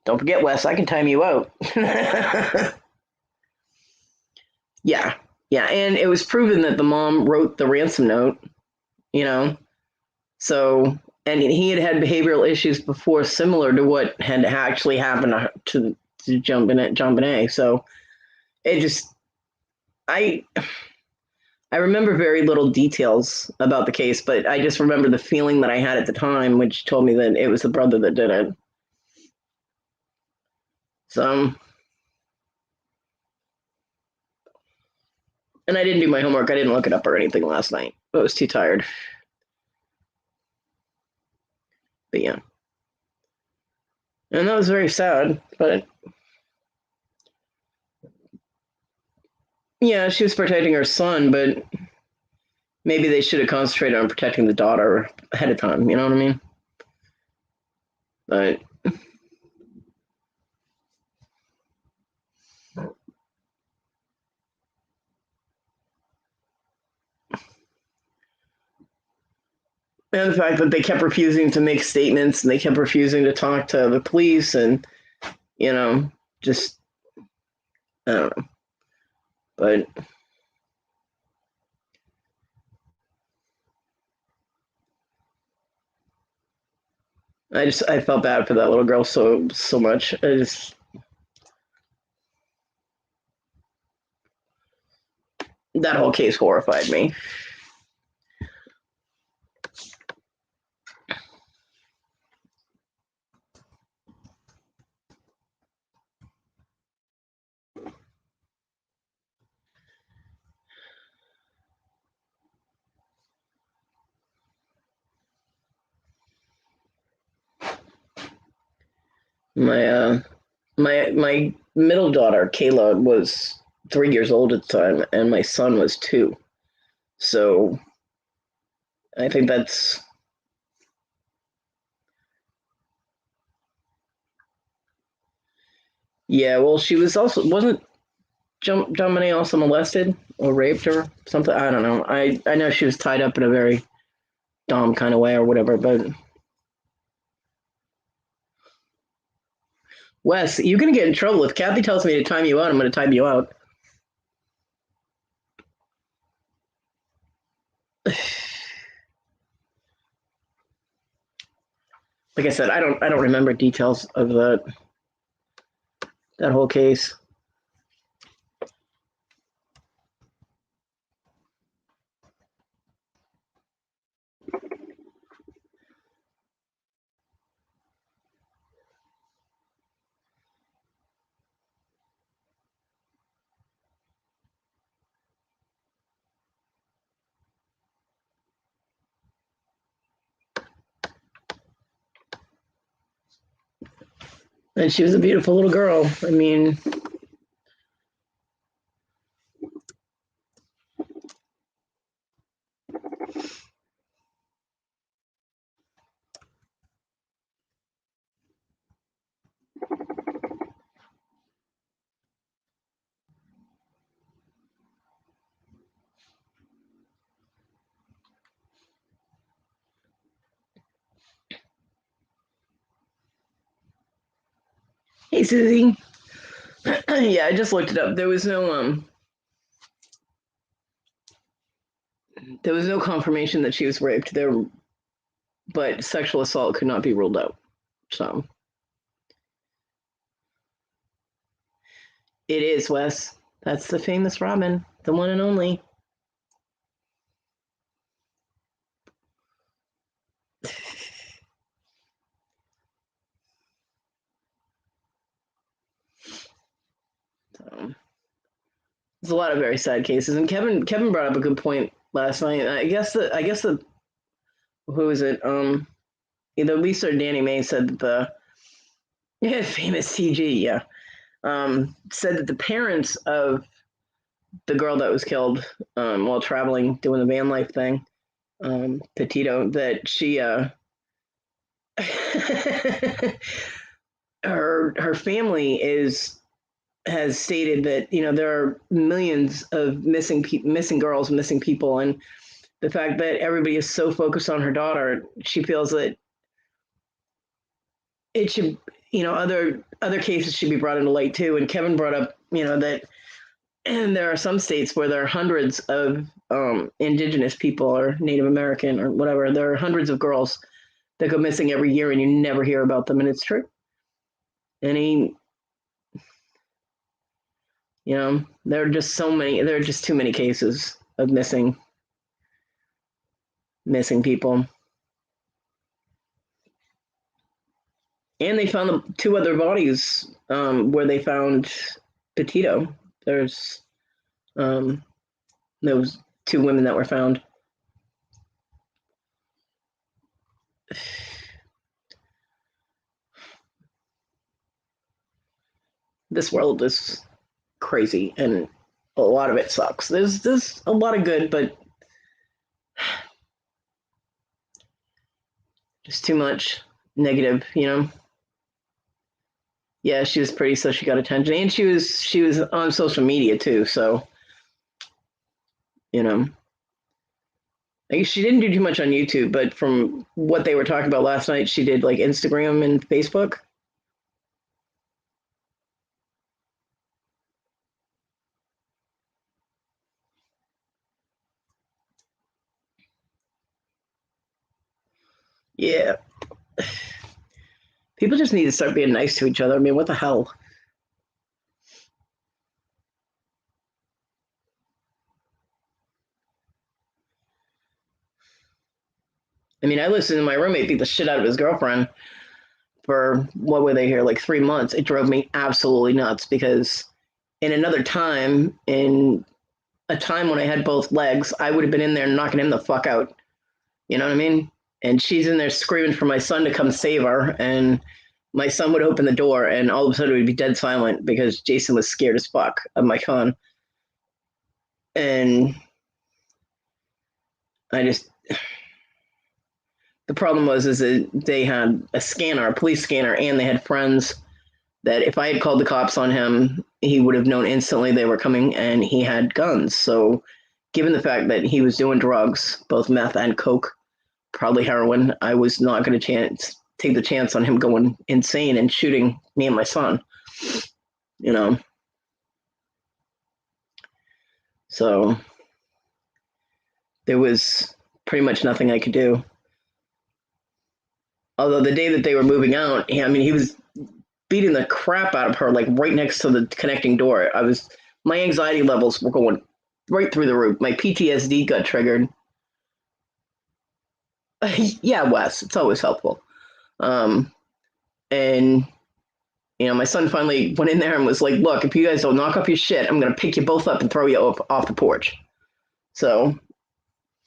Don't forget, Wes, I can time you out. Yeah, and it was proven that the mom wrote the ransom note, So, and he had behavioral issues before similar to what had actually happened to JonBenet. So it just, I remember very little details about the case, but I just remember the feeling that I had at the time, which told me that it was the brother that did it. So, and I didn't do my homework. I didn't look it up or anything last night. I was too tired. But yeah. And that was very sad, but yeah, she was protecting her son, but maybe they should have concentrated on protecting the daughter ahead of time, you know what I mean? But and the fact that they kept refusing to make statements and they kept refusing to talk to the police and, just, I don't know. But I felt bad for that little girl so much. That whole case horrified me. My middle daughter Kayla was 3 years old at the time, and my son was 2. So I think that's yeah. Well, she was also wasn't JonBenet also molested or raped or something. I don't know. I know she was tied up in a very dom kind of way or whatever, but. Wes, you're gonna get in trouble if Kathy tells me to time you out. I'm gonna time you out. Like I said, I don't remember details of that whole case. And she was a beautiful little girl. I mean, Hey, Susie. Yeah, I just looked it up. There was no confirmation that she was raped. But sexual assault could not be ruled out. So it is, Wes. That's the famous Robin, the one and only. So, there's a lot of very sad cases, and Kevin brought up a good point last night. I guess the who is it? Either Lisa or Danny May said that the famous TG, yeah, said that the parents of the girl that was killed while traveling doing the van life thing, Petito, that she her family has stated that there are millions of missing girls, missing people, and the fact that everybody is so focused on her daughter, she feels that it should, other cases should be brought into light too. And Kevin brought up, that and there are some states where there are hundreds of indigenous people or Native American or whatever. There are hundreds of girls that go missing every year, and you never hear about them, and it's true. And there are just too many cases of missing people. And they found the 2 other bodies where they found Petito. There's those 2 women that were found. This world is crazy, and a lot of it sucks. There's a lot of good, but just too much negative, Yeah, she was pretty, so she got attention, and she was on social media too. So, I guess she didn't do too much on YouTube, but from what they were talking about last night, she did like Instagram and Facebook. Yeah. People just need to start being nice to each other. I mean, what the hell? I mean, I listened to my roommate beat the shit out of his girlfriend for, what were they here, like 3 months. It drove me absolutely nuts, because in another time, in a time when I had both legs, I would have been in there knocking him the fuck out. You know what I mean? And she's in there screaming for my son to come save her, and my son would open the door, and all of a sudden it would be dead silent because Jason was scared as fuck of my son. And the problem is that they had a police scanner, and they had friends that if I had called the cops on him, he would have known instantly they were coming, and he had guns. So given the fact that he was doing drugs, both meth and coke, probably heroin, I was not going to take the chance on him going insane and shooting me and my son. So there was pretty much nothing I could do. Although the day that they were moving out, he was beating the crap out of her, like right next to the connecting door. My anxiety levels were going right through the roof. My PTSD got triggered. Yeah, Wes, it's always helpful. And my son finally went in there and was like, look, if you guys don't knock off your shit, I'm going to pick you both up and throw you off the porch. So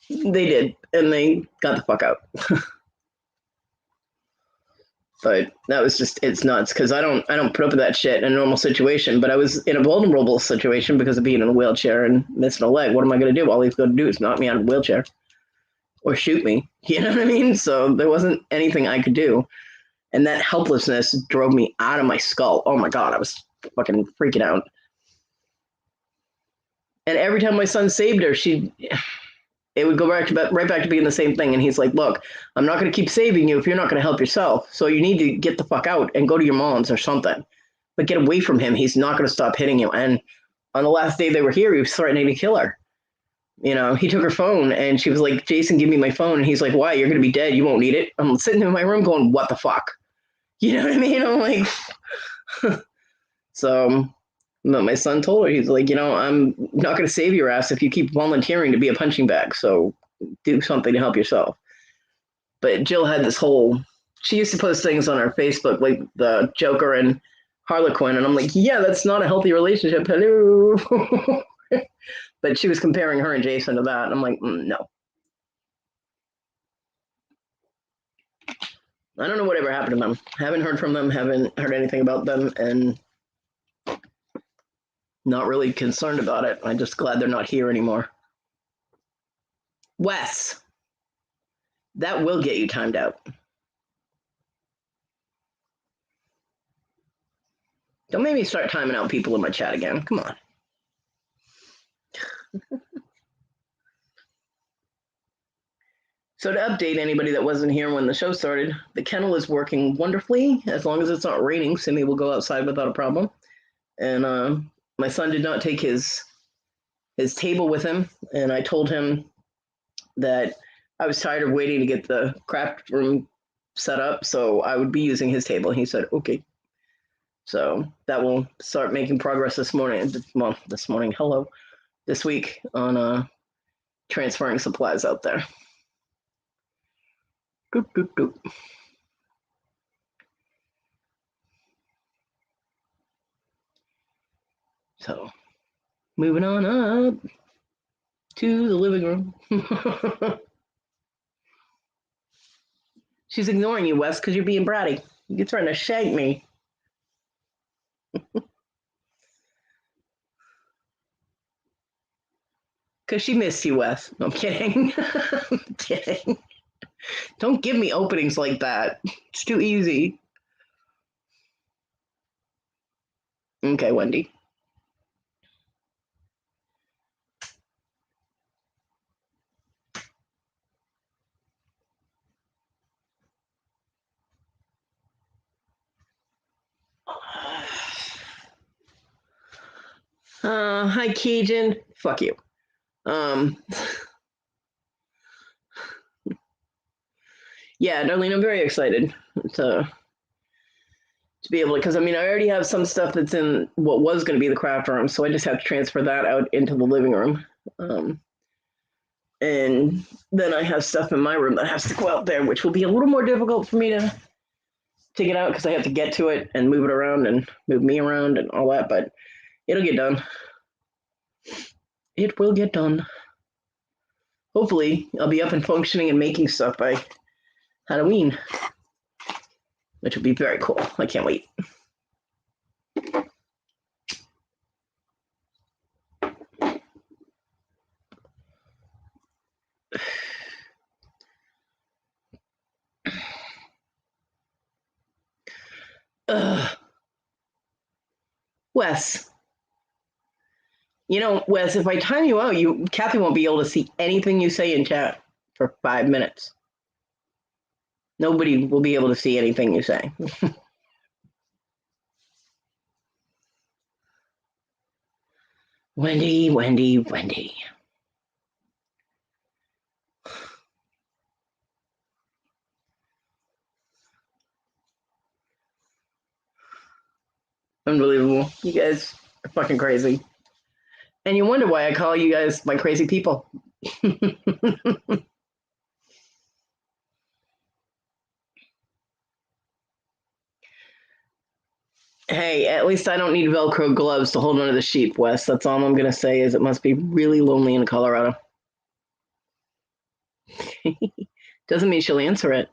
they did, and they got the fuck out. But that was it's nuts, because I don't put up with that shit in a normal situation, but I was in a vulnerable situation because of being in a wheelchair and missing a leg. What am I going to do? All he's going to do is knock me out of the wheelchair or shoot me. You know what I mean? So there wasn't anything I could do. And that helplessness drove me out of my skull. Oh my God, I was fucking freaking out. And every time my son saved her, it would go right back to being the same thing. And he's like, look, I'm not going to keep saving you if you're not going to help yourself. So you need to get the fuck out and go to your mom's or something. but get away from him. He's not going to stop hitting you. And on the last day they were here, he was threatening to kill her. He took her phone, and she was like, Jason, give me my phone. And he's like, why? You're going to be dead. You won't need it. I'm sitting in my room going, what the fuck? You know what I mean? I'm like, so my son told her, he's like, I'm not going to save your ass if you keep volunteering to be a punching bag. So do something to help yourself. But Jill had this she used to post things on her Facebook, like the Joker and Harlequin. And I'm like, yeah, that's not a healthy relationship. Hello. But she was comparing her and Jason to that. And I'm like, no. I don't know whatever happened to them. Haven't heard from them. Haven't heard anything about them. And not really concerned about it. I'm just glad they're not here anymore. Wes, that will get you timed out. Don't make me start timing out people in my chat again. Come on. So to update anybody that wasn't here when the show started, the kennel is working wonderfully. As long as it's not raining, Simmy will go outside without a problem. And my son did not take his table with him, and I told him that I was tired of waiting to get the craft room set up, so I would be using his table. He said, okay. So that will start making progress this morning. Well, this week on transferring supplies out there. Doop, doop, doop. So, moving on up to the living room. She's ignoring you, Wes, because you're being bratty. You're trying to shag me. Because she missed you, Wes. No, I'm kidding. I'm kidding. Don't give me openings like that. It's too easy. Okay, Wendy. Hi, Keegan. Fuck you. Yeah, Darlene, I'm very excited to be able to, because I already have some stuff that's in what was going to be the craft room, so I just have to transfer that out into the living room. And then I have stuff in my room that has to go out there, which will be a little more difficult for me to get out because I have to get to it and move it around and move me around and all that, but it'll get done. It will get done. Hopefully, I'll be up and functioning and making stuff by Halloween, which will be very cool. I can't wait. Wes. Wes, if I time you out, Kathy won't be able to see anything you say in chat for 5 minutes. Nobody will be able to see anything you say. Wendy, Wendy, Wendy. Unbelievable. You guys are fucking crazy. And you wonder why I call you guys my crazy people. Hey, at least I don't need Velcro gloves to hold onto the sheep, Wes. That's all I'm going to say is it must be really lonely in Colorado. Doesn't mean she'll answer it.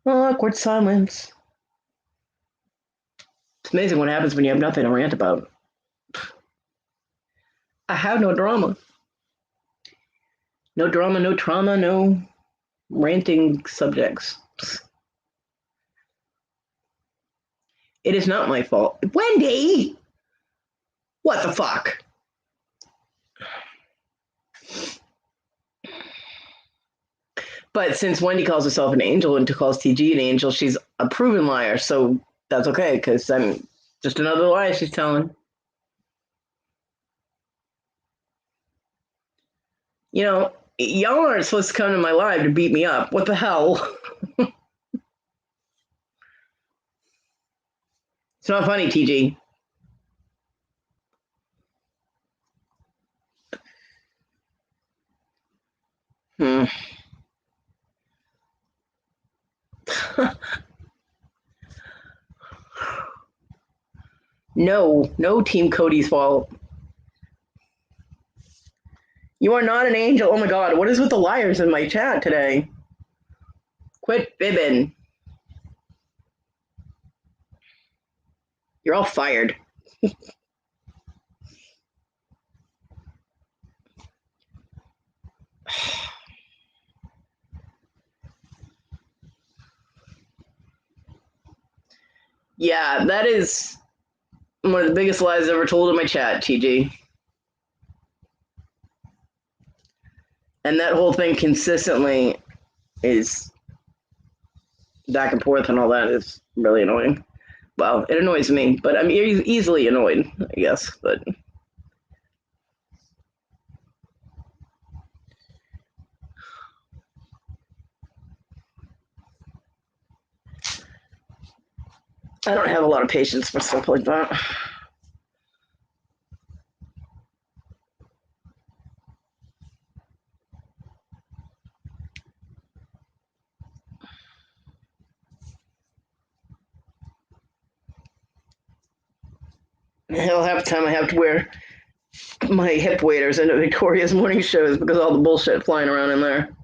Awkward silence. It's amazing what happens when you have nothing to rant about. I have no drama. No drama, no trauma, no ranting subjects. It is not my fault. Wendy! What the fuck? But since Wendy calls herself an angel and calls TG an angel, she's a proven liar. So that's okay, because I'm just another lie she's telling. You know, y'all aren't supposed to come to my live to beat me up. What the hell? It's not funny, TG. No, Team Cody's fault. You are not an angel. Oh my god, what is with the liars in my chat today? Quit bibbing. You're all fired. Yeah, that is one of the biggest lies ever told in my chat, TG. And that whole thing consistently is back and forth and all that is really annoying. Well, it annoys me, but I'm easily annoyed, I guess. But I don't have a lot of patience for stuff like that. Hell, half the time I have to wear my hip waders into Victoria's morning shows because of all the bullshit flying around in there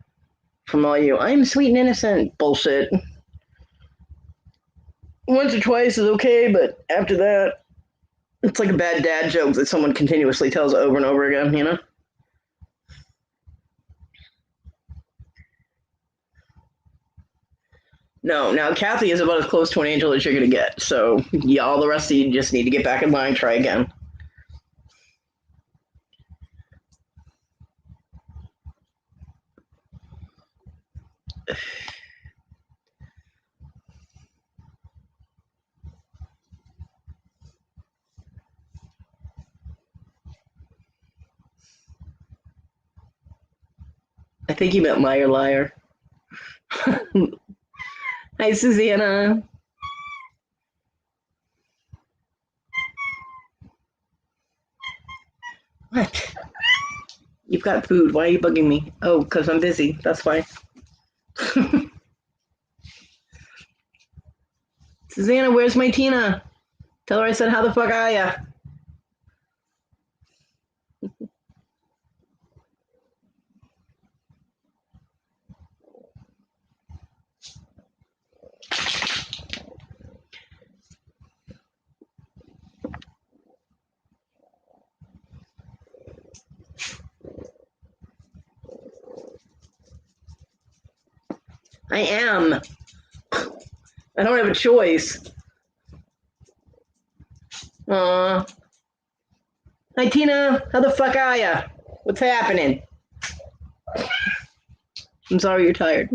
from all you. I'm sweet and innocent bullshit. Once or twice is okay, but after that, it's like a bad dad joke that someone continuously tells over and over again, you know? No, now Kathy is about as close to an angel as you're gonna get. So, yeah, all the rest of you just need to get back in line, try again. I think you meant liar, liar. Hi, Susanna. What? You've got food. Why are you bugging me? Oh, because I'm busy. That's why. Susanna, where's my Tina? Tell her I said, how the fuck are ya? I am. I don't have a choice. Aw. Hi, Tina. How the fuck are ya? What's happening? I'm sorry you're tired.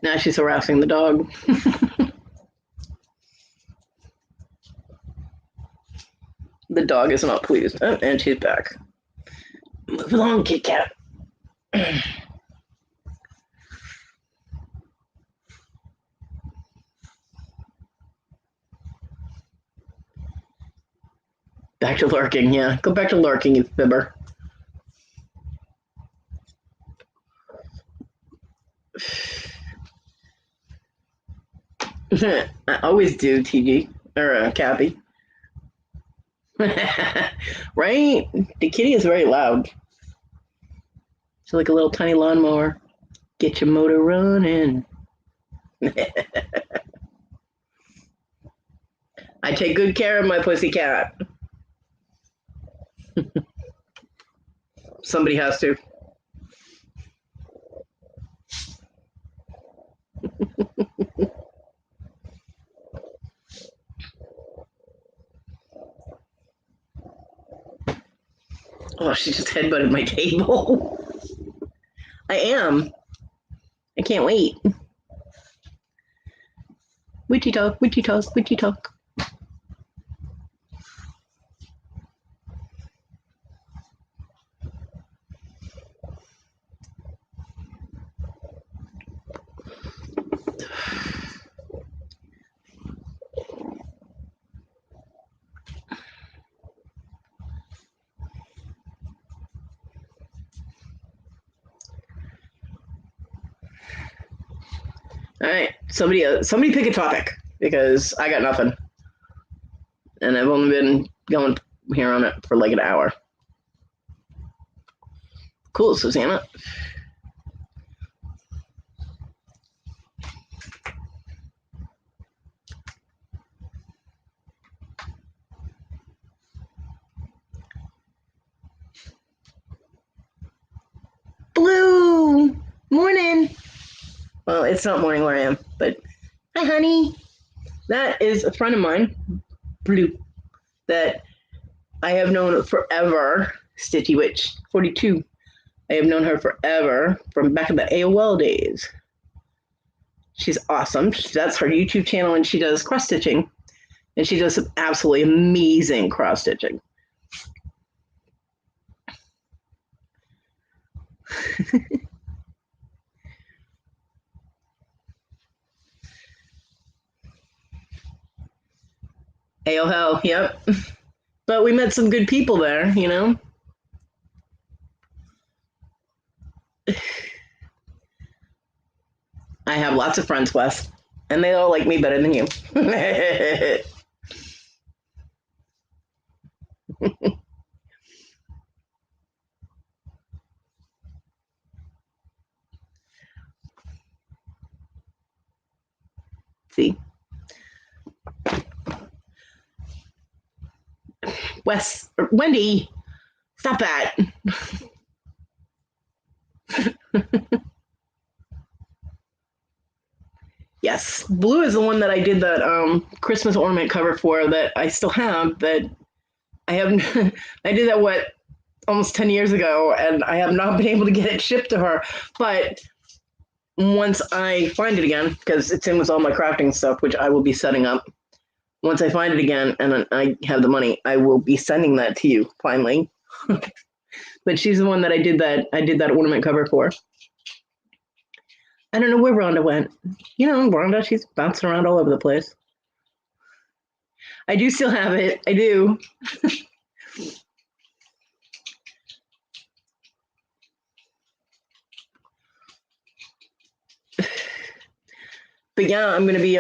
Now she's harassing the dog. The dog is not pleased. Oh, and she's back. Move along, Kit Kat. Back to lurking, yeah. Go back to lurking, you fibber. I always do, TG. Or Cappy. Right? The kitty is very loud. It's like a little tiny lawnmower. Get your motor running. I take good care of my pussycat. Somebody has to. Oh, she just headbutted my table. I am. I can't wait. Witchy talk, witchy talk, witchy talk. All right, somebody pick a topic because I got nothing, and I've only been going here on it for like an hour. Cool, Susanna. Blue, morning. Well, it's not morning where I am, but hi, honey. That is a friend of mine, Blue, that I have known forever. Stitchy Witch 42. I have known her forever from back in the AOL days. She's awesome. That's her YouTube channel, and she does cross stitching, and she does some absolutely amazing cross stitching. AOL, yep. But we met some good people there, you know. I have lots of friends, Wes, and they all like me better than you. See? Wes, Wendy, stop that. Yes, Blue is the one that I did that Christmas ornament cover for that I still have. That I have, I did that almost 10 years ago, and I have not been able to get it shipped to her. But once I find it again, because it's in with all my crafting stuff, which I will be setting up. Once I find it again and I have the money, I will be sending that to you finally. But she's the one that I did that ornament cover for. I don't know where Rhonda went. You know, Rhonda, she's bouncing around all over the place. I do still have it. I do. But yeah, I'm going to be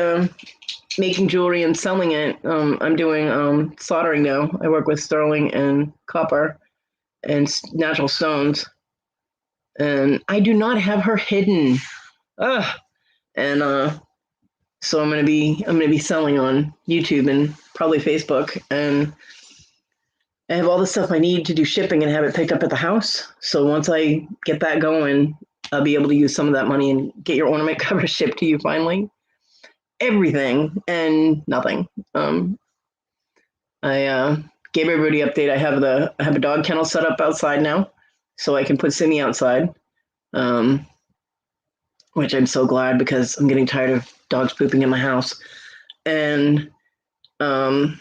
making jewelry and selling it. I'm doing soldering now. I work with sterling and copper and natural stones. And I do not have her hidden. Ugh. And so I'm gonna be selling on YouTube and probably Facebook, and I have all the stuff I need to do shipping and have it picked up at the house. So once I get that going, I'll be able to use some of that money and get your ornament cover shipped to you finally. Everything and nothing. I gave everybody an update. I have a dog kennel set up outside now, so I can put Simi outside. Which I'm so glad because I'm getting tired of dogs pooping in my house. And I'm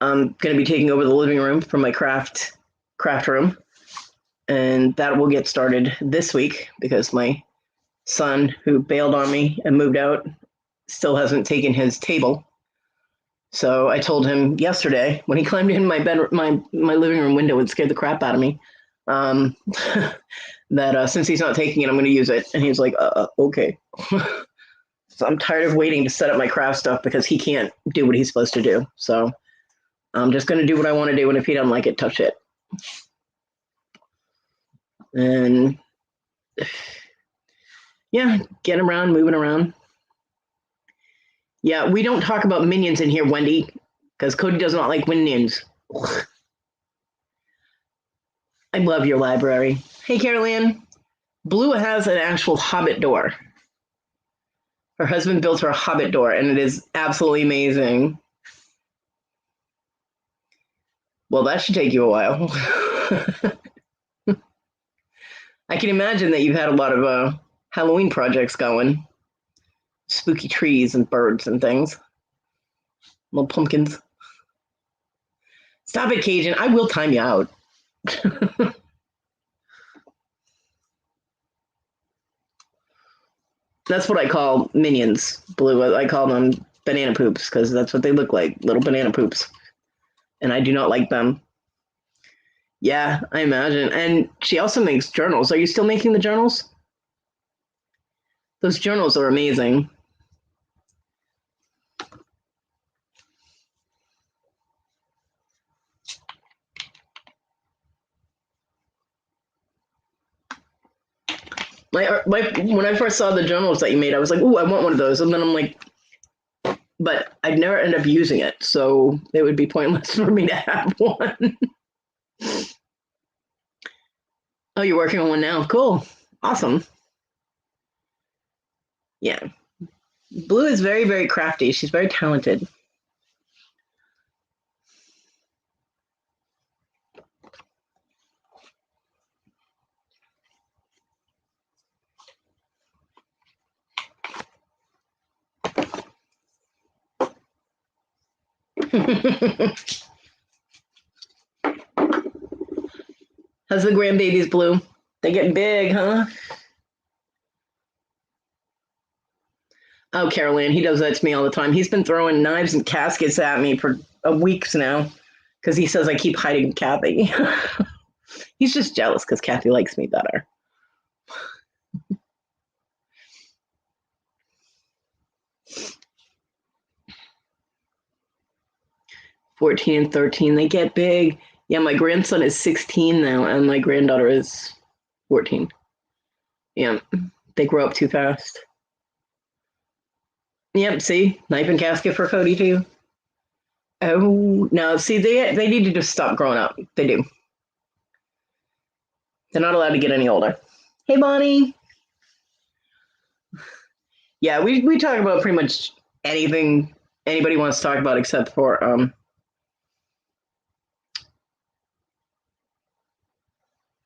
going to be taking over the living room from my craft room. And that will get started this week because my son, who bailed on me and moved out, still hasn't taken his table. So I told him yesterday when he climbed in my living room window and scared the crap out of me, that since he's not taking it, I'm going to use it. And he's like, okay. So I'm tired of waiting to set up my craft stuff because he can't do what he's supposed to do. So I'm just going to do what I want to do, and if you don't like it, touch it. And yeah, getting around, moving around. Yeah, we don't talk about minions in here, Wendy, because Kodi does not like minions. I love your library. Hey, Caroline. Blue has an actual hobbit door. Her husband built her a hobbit door, and it is absolutely amazing. Well, that should take you a while. I can imagine that you've had a lot of Halloween projects going. Spooky trees and birds and things. Little pumpkins. Stop it, Cajun. I will time you out. That's what I call minions, Blue. I call them banana poops because that's what they look like, little banana poops. And I do not like them. Yeah, I imagine. And she also makes journals. Are you still making the journals? Those journals are amazing. When I first saw the journals that you made, I was like, "Ooh, I want one of those." And then I'm like, but I'd never end up using it, so it would be pointless for me to have one. Oh, you're working on one now. Cool. Awesome. Yeah. Blue is very, very crafty. She's very talented. How's the grandbabies, Blue? They getting big, huh? Oh, Caroline, he does that to me all the time. He's been throwing knives and caskets at me for weeks now because he says I keep hiding Kathy. He's just jealous because Kathy likes me better. $14 and $13, they get big. Yeah, my grandson is 16 now, and my granddaughter is 14. Yeah, they grow up too fast. Yep, see? Knife and casket for Kodi, too. Oh, no, see, they need to just stop growing up. They do. They're not allowed to get any older. Hey, Bonnie. Yeah, we talk about pretty much anything anybody wants to talk about except for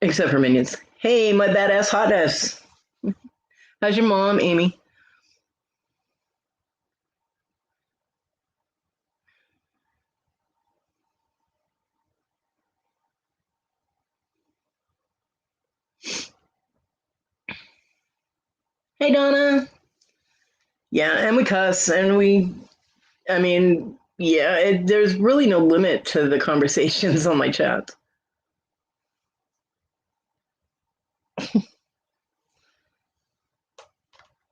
minions. Hey, my badass hotness. How's your mom, Amy? Hey, Donna. Yeah, and we cuss, and I mean, yeah, there's really no limit to the conversations on my chat.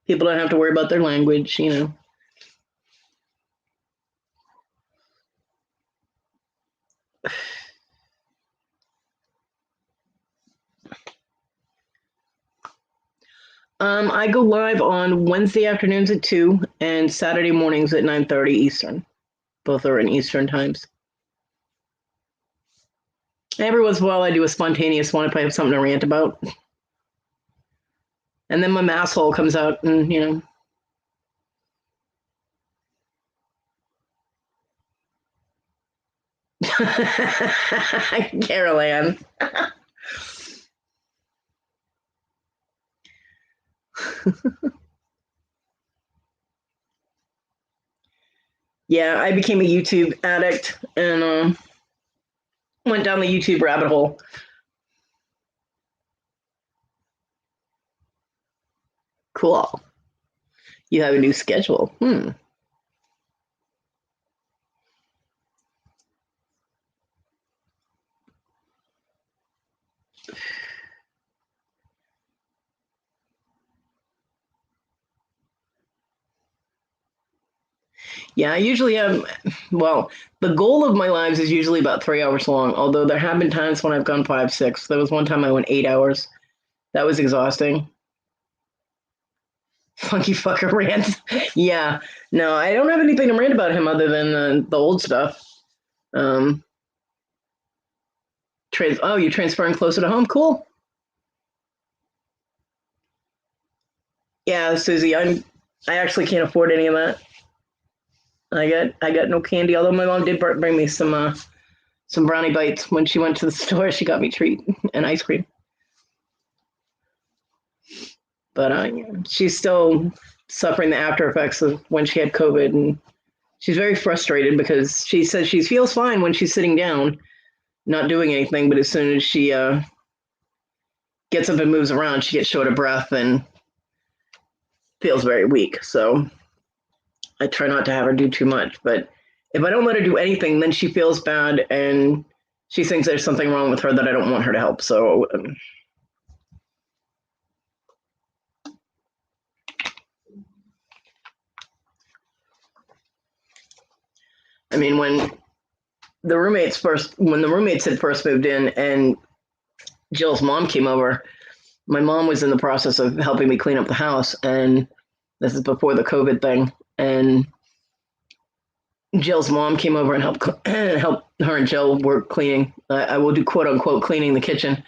People don't have to worry about their language, you know. I go live on Wednesday afternoons at 2 and Saturday mornings at 9:30 Eastern. Both are in Eastern times. Every once in a while, I do a spontaneous one if I have something to rant about. And then my masshole comes out and, you know. Carol Ann. Yeah, I became a YouTube addict and went down the YouTube rabbit hole. Cool. You have a new schedule. Yeah, I usually have, well, the goal of my lives is usually about 3 hours long, although there have been times when I've gone 5, 6. There was one time I went 8 hours. That was exhausting. Funky fucker rant. Yeah, no, I don't have anything to rant about him other than the old stuff. Um, you're transferring closer to home. Cool. Yeah, Susie, I actually can't afford any of that. I got no candy. Although my mom did bring me some brownie bites when she went to the store. She got me treat and ice cream. But she's still suffering the after effects of when she had COVID, and she's very frustrated because she says she feels fine when she's sitting down, not doing anything, but as soon as she gets up and moves around, she gets short of breath and feels very weak. So I try not to have her do too much. But if I don't let her do anything, then she feels bad and she thinks there's something wrong with her that I don't want her to help. So I mean, when the roommates had first moved in and Jill's mom came over, my mom was in the process of helping me clean up the house, and this is before the COVID thing. And Jill's mom came over and helped her and Jill work cleaning. I will do quote unquote cleaning the kitchen.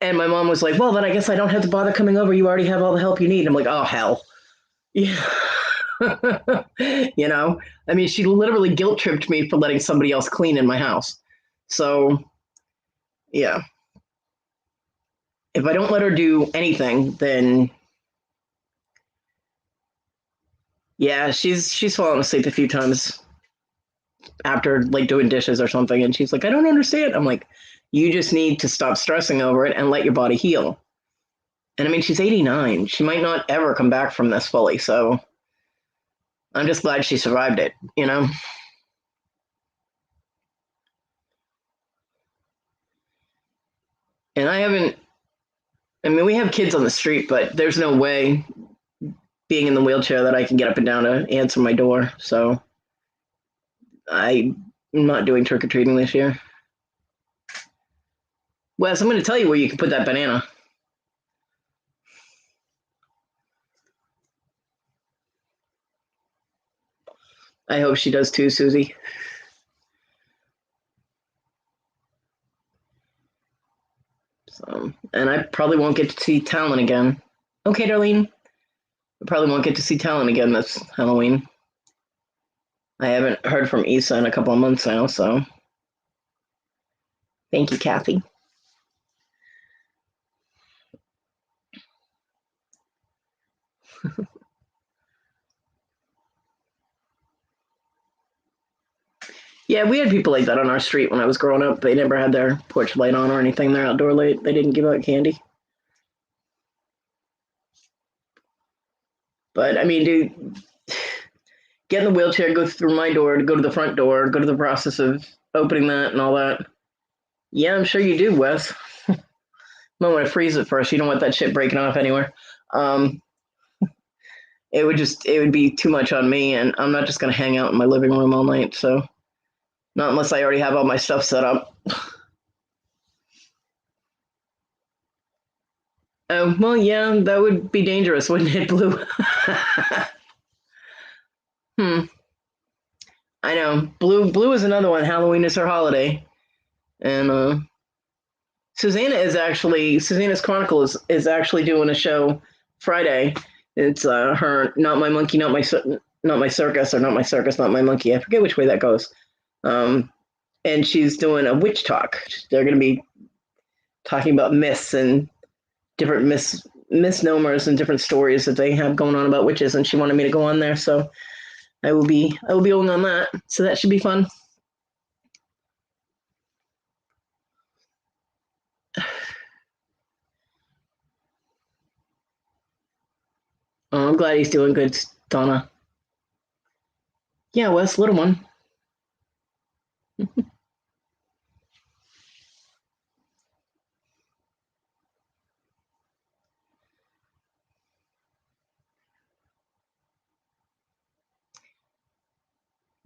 And my mom was like, "Well, then I guess I don't have to bother coming over. You already have all the help you need." I'm like, "Oh hell, yeah." You know, I mean, she literally guilt tripped me for letting somebody else clean in my house. So, yeah, if I don't let her do anything, then yeah, she's fallen asleep a few times after like doing dishes or something, and she's like, "I don't understand." I'm like, "You just need to stop stressing over it and let your body heal." And I mean, she's 89. She might not ever come back from this fully, so I'm just glad she survived it, you know? And I mean, we have kids on the street, but there's no way being in the wheelchair that I can get up and down to answer my door. So I'm not doing trick or treating this year. Wes, I'm going to tell you where you can put that banana. I hope she does too, Susie. So, and I probably won't get to see Talon again. Okay, Darlene. I probably won't get to see Talon again this Halloween. I haven't heard from Issa in a couple of months now, so thank you, Kathy. Yeah, we had people like that on our street when I was growing up. They never had their porch light on or anything. Their outdoor light. They didn't give out candy. But I mean, dude, get in the wheelchair, go through my door, to go to the front door, go to the process of opening that and all that. Yeah, I'm sure you do, Wes. Might want to freeze it first. You don't want that shit breaking off anywhere. Um, it would be too much on me, and I'm not just gonna hang out in my living room all night. So not unless I already have all my stuff set up. Oh well, yeah, that would be dangerous, wouldn't it, Blue? Hmm. I know. Blue is another one. Halloween is her holiday, and Susanna's Chronicle is actually doing a show Friday. It's her not my monkey, not my circus, or not my circus, not my monkey. I forget which way that goes. And she's doing a witch talk. They're going to be talking about myths and different misnomers and different stories that they have going on about witches. And she wanted me to go on there, so I will be going on that. So that should be fun. Oh, I'm glad he's doing good, Donna. Yeah, Wes, little one.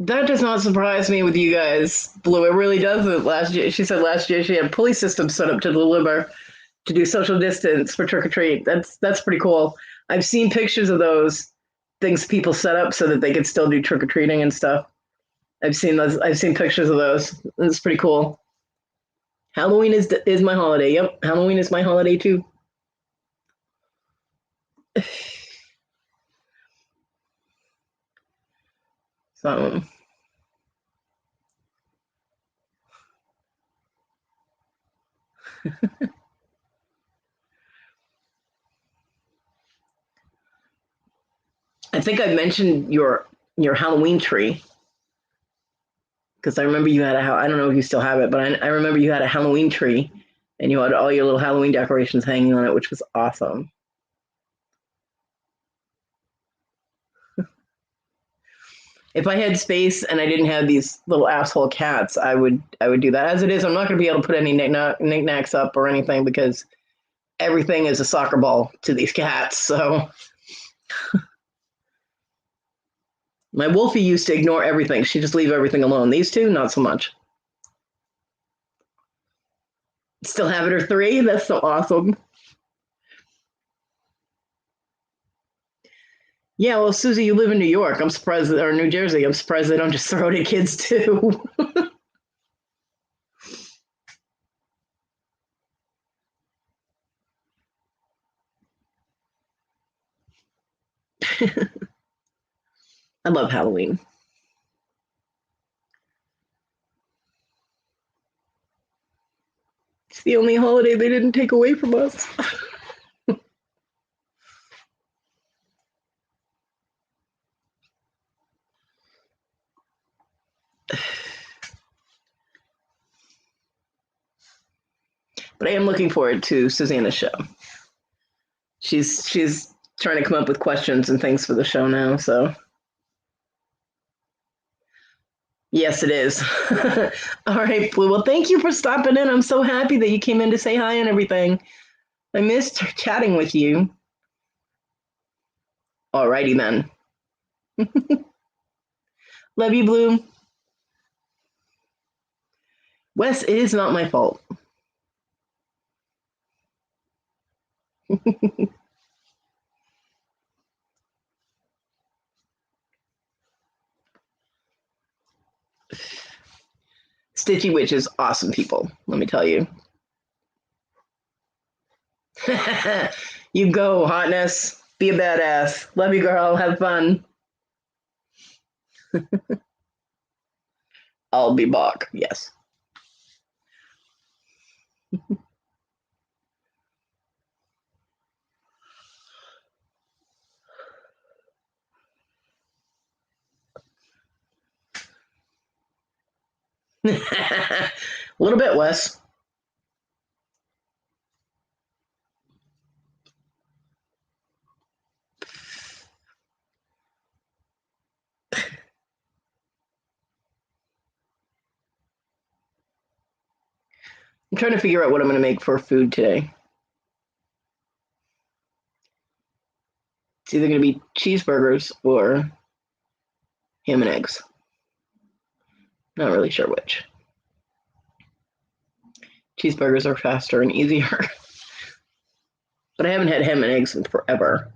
That does not surprise me with you guys, Blue. It really doesn't. Last year, she said last year she had pulley systems set up to deliver to do social distance for trick or treat. That's pretty cool. I've seen pictures of those things people set up so that they could still do trick or treating and stuff. I've seen those. I've seen pictures of those. It's pretty cool. Halloween is my holiday. Yep, Halloween is my holiday too. So I think I mentioned your Halloween tree because I remember you had I don't know if you still have it, but I remember you had a Halloween tree and you had all your little Halloween decorations hanging on it, which was awesome. If I had space and I didn't have these little asshole cats, I would do that. As it is, I'm not going to be able to put any knickknacks up or anything because everything is a soccer ball to these cats. So my Wolfie used to ignore everything. She just leave everything alone. These two, not so much. Still have it or three? That's so awesome. Yeah, well, Susie, you live in New York. I'm surprised, or New Jersey. I'm surprised they don't just throw it at kids too. I love Halloween. It's the only holiday they didn't take away from us. But I am looking forward to Susanna's show. She's trying to come up with questions and things for the show now, so yes, it is. All right, Blue. Well, thank you for stopping in. I'm so happy that you came in to say hi and everything. I missed chatting with you. Alrighty then. Love you, Blue. Wes, it is not my fault. Stitchy Witch is awesome people, let me tell you. You go, hotness. Be a badass. Love you, girl. Have fun. I'll be back. Yes. A little bit, Wes. I'm trying to figure out what I'm going to make for food today. It's either going to be cheeseburgers or ham and eggs. Not really sure which. Cheeseburgers are faster and easier. But I haven't had ham and eggs in forever.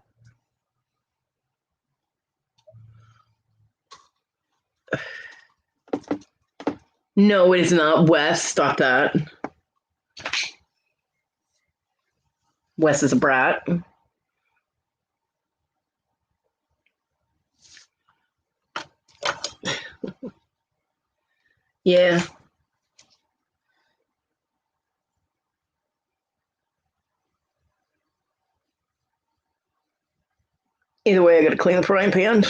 No, it is not. Wes, stop that. Wes is a brat. Yeah. Either way, I gotta clean the frying pan.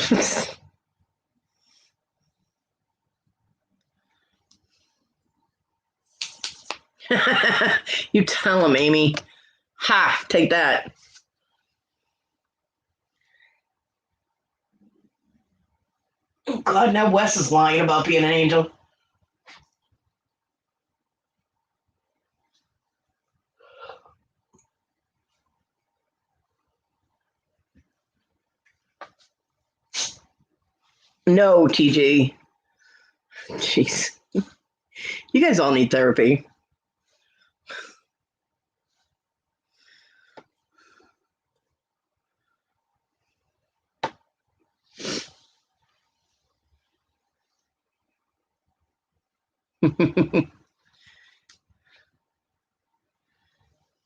You tell him, Amy. Ha! Take that. Oh God, now Wes is lying about being an angel. No, TG. Jeez. You guys all need therapy.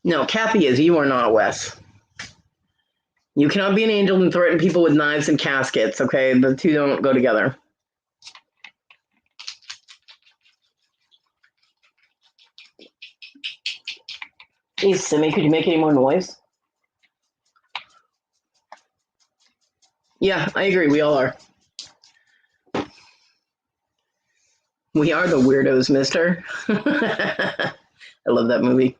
No, Kathy is. You are not, Wes. You cannot be an angel and threaten people with knives and caskets, okay? The two don't go together. Jeez, Simi, could you make any more noise? Yeah, I agree. We all are. We are the weirdos, mister. I love that movie.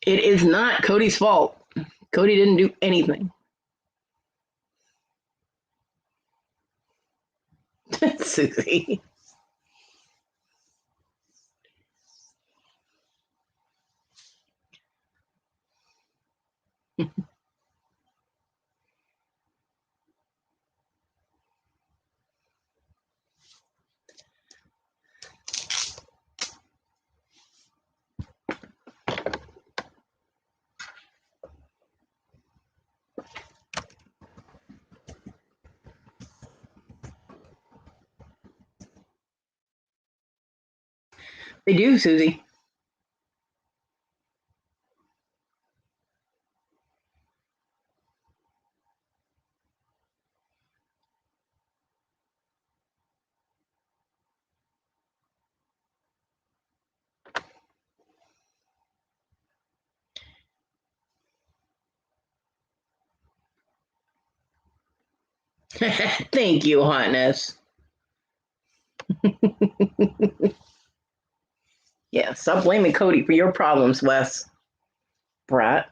It is not Kodi's fault. Kodi didn't do anything. Susie. They do, Susie. Thank you, hotness. Yeah, stop blaming Kodi for your problems, Wes. Brat.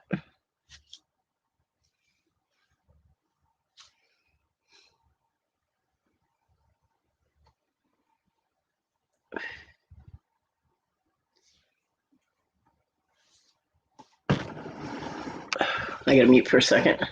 I gotta mute for a second.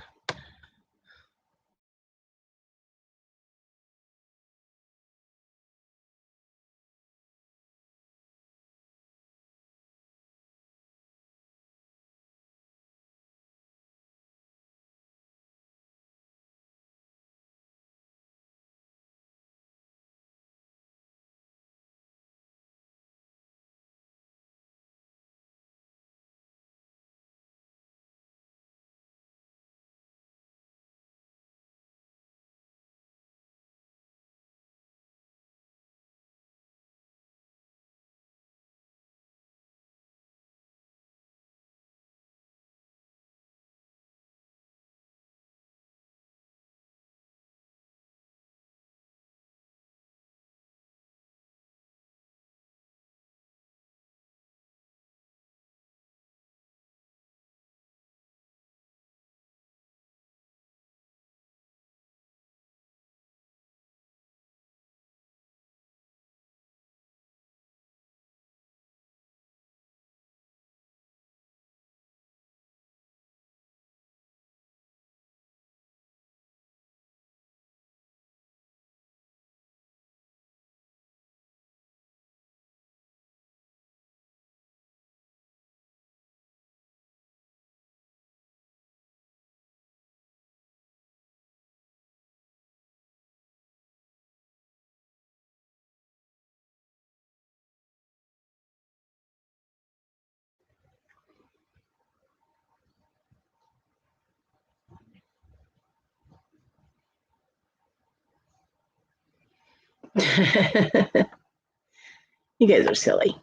You guys are silly.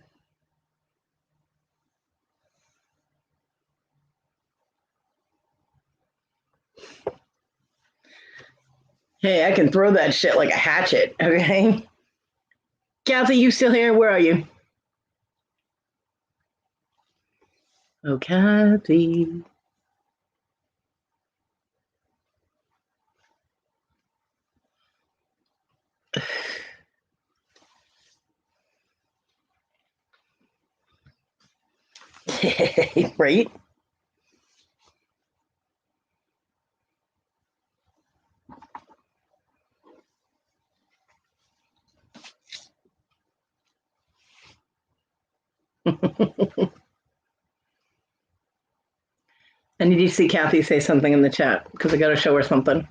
Hey, I can throw that shit like a hatchet, okay? Kathy, you still here? Where are you? Oh, Kathy. Right? And did you see Kathy say something in the chat? Because I got to show her something.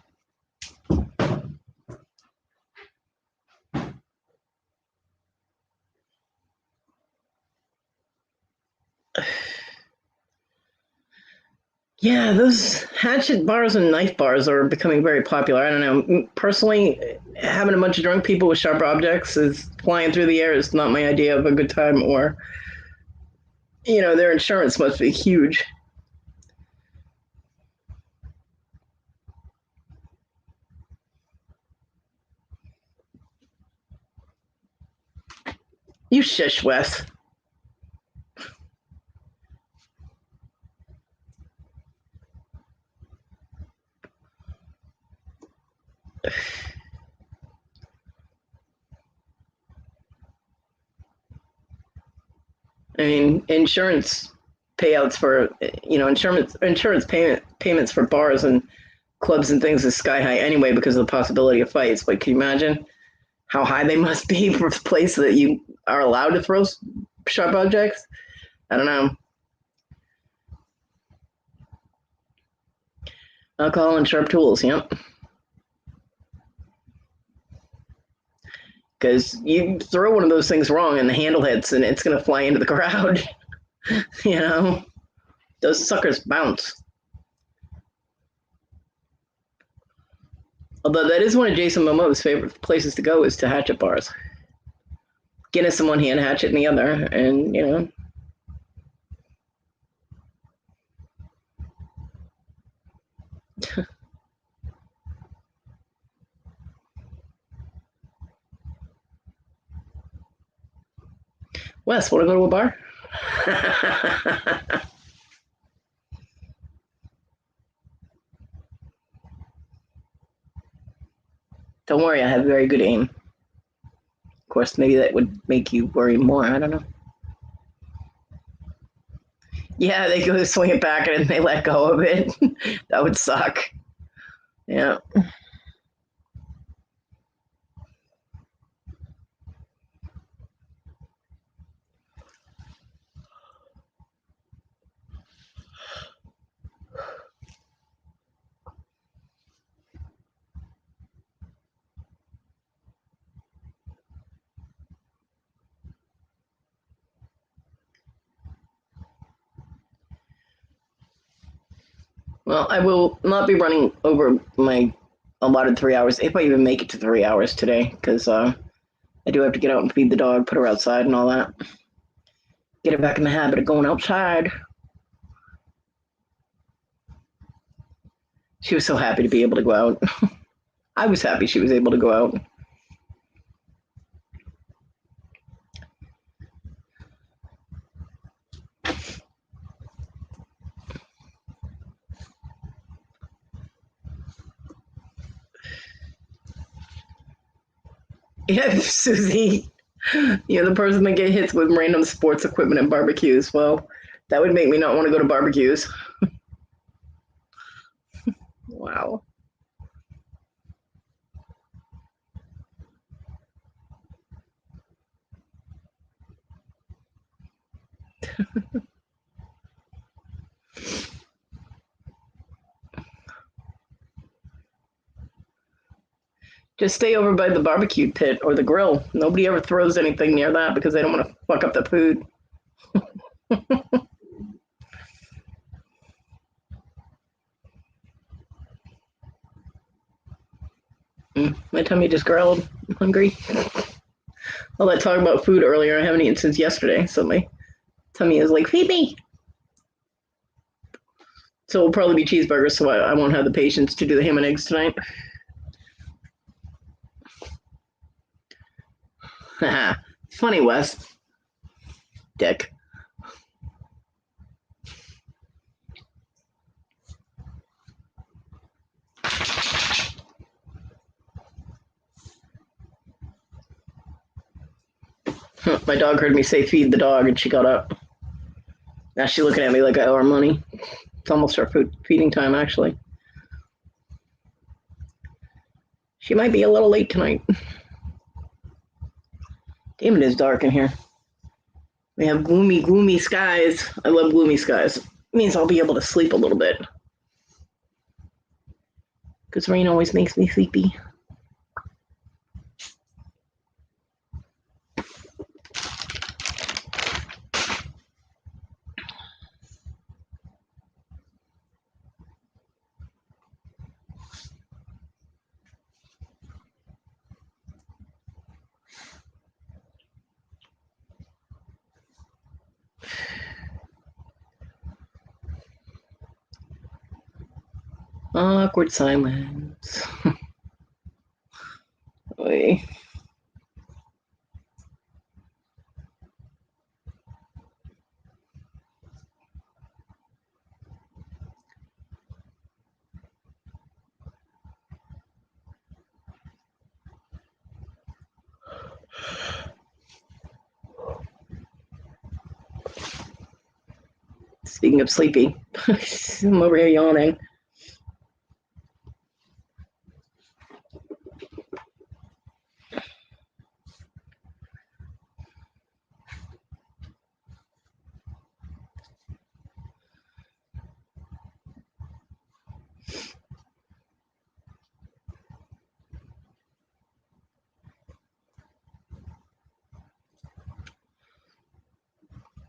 Yeah, those hatchet bars and knife bars are becoming very popular. I don't know. Personally, having a bunch of drunk people with sharp objects is flying through the air is not my idea of a good time, or, their insurance must be huge. You shush, Wes. I mean, insurance payouts for, insurance payments for bars and clubs and things is sky high anyway because of the possibility of fights. But can you imagine how high they must be for a place that you are allowed to throw sharp objects? I don't know. Alcohol and sharp tools, yep. Because you throw one of those things wrong and the handle hits and it's going to fly into the crowd. Those suckers bounce. Although that is one of Jason Momoa's favorite places to go is to hatchet bars. Guinness in one hand, hatchet in the other, and Wes, want to go to a bar? Don't worry, I have very good aim. Of course, maybe that would make you worry more. I don't know. Yeah, they go to swing it back and they let go of it. That would suck. Yeah. Well, I will not be running over my allotted 3 hours, if I even make it to 3 hours today, because I do have to get out and feed the dog, put her outside and all that. Get her back in the habit of going outside. She was so happy to be able to go out. I was happy she was able to go out. Yeah, Susie, you're the person that get hits with random sports equipment and barbecues. Well, that would make me not want to go to barbecues. Wow. Just stay over by the barbecue pit or the grill. Nobody ever throws anything near that because they don't want to fuck up the food. My tummy just growled. I'm hungry. All that talk about food earlier, I haven't eaten since yesterday, so my tummy is like, feed me. So it'll probably be cheeseburgers, so I won't have the patience to do the ham and eggs tonight. Funny, Wes. Dick. My dog heard me say feed the dog and she got up. Now she's looking at me like I owe her money. It's almost her feeding time, actually. She might be a little late tonight. Damn, it is dark in here. We have gloomy skies. I love gloomy skies. It means I'll be able to sleep a little bit. Because rain always makes me sleepy. Awkward silence. Oy. Speaking of sleepy, I'm over here yawning.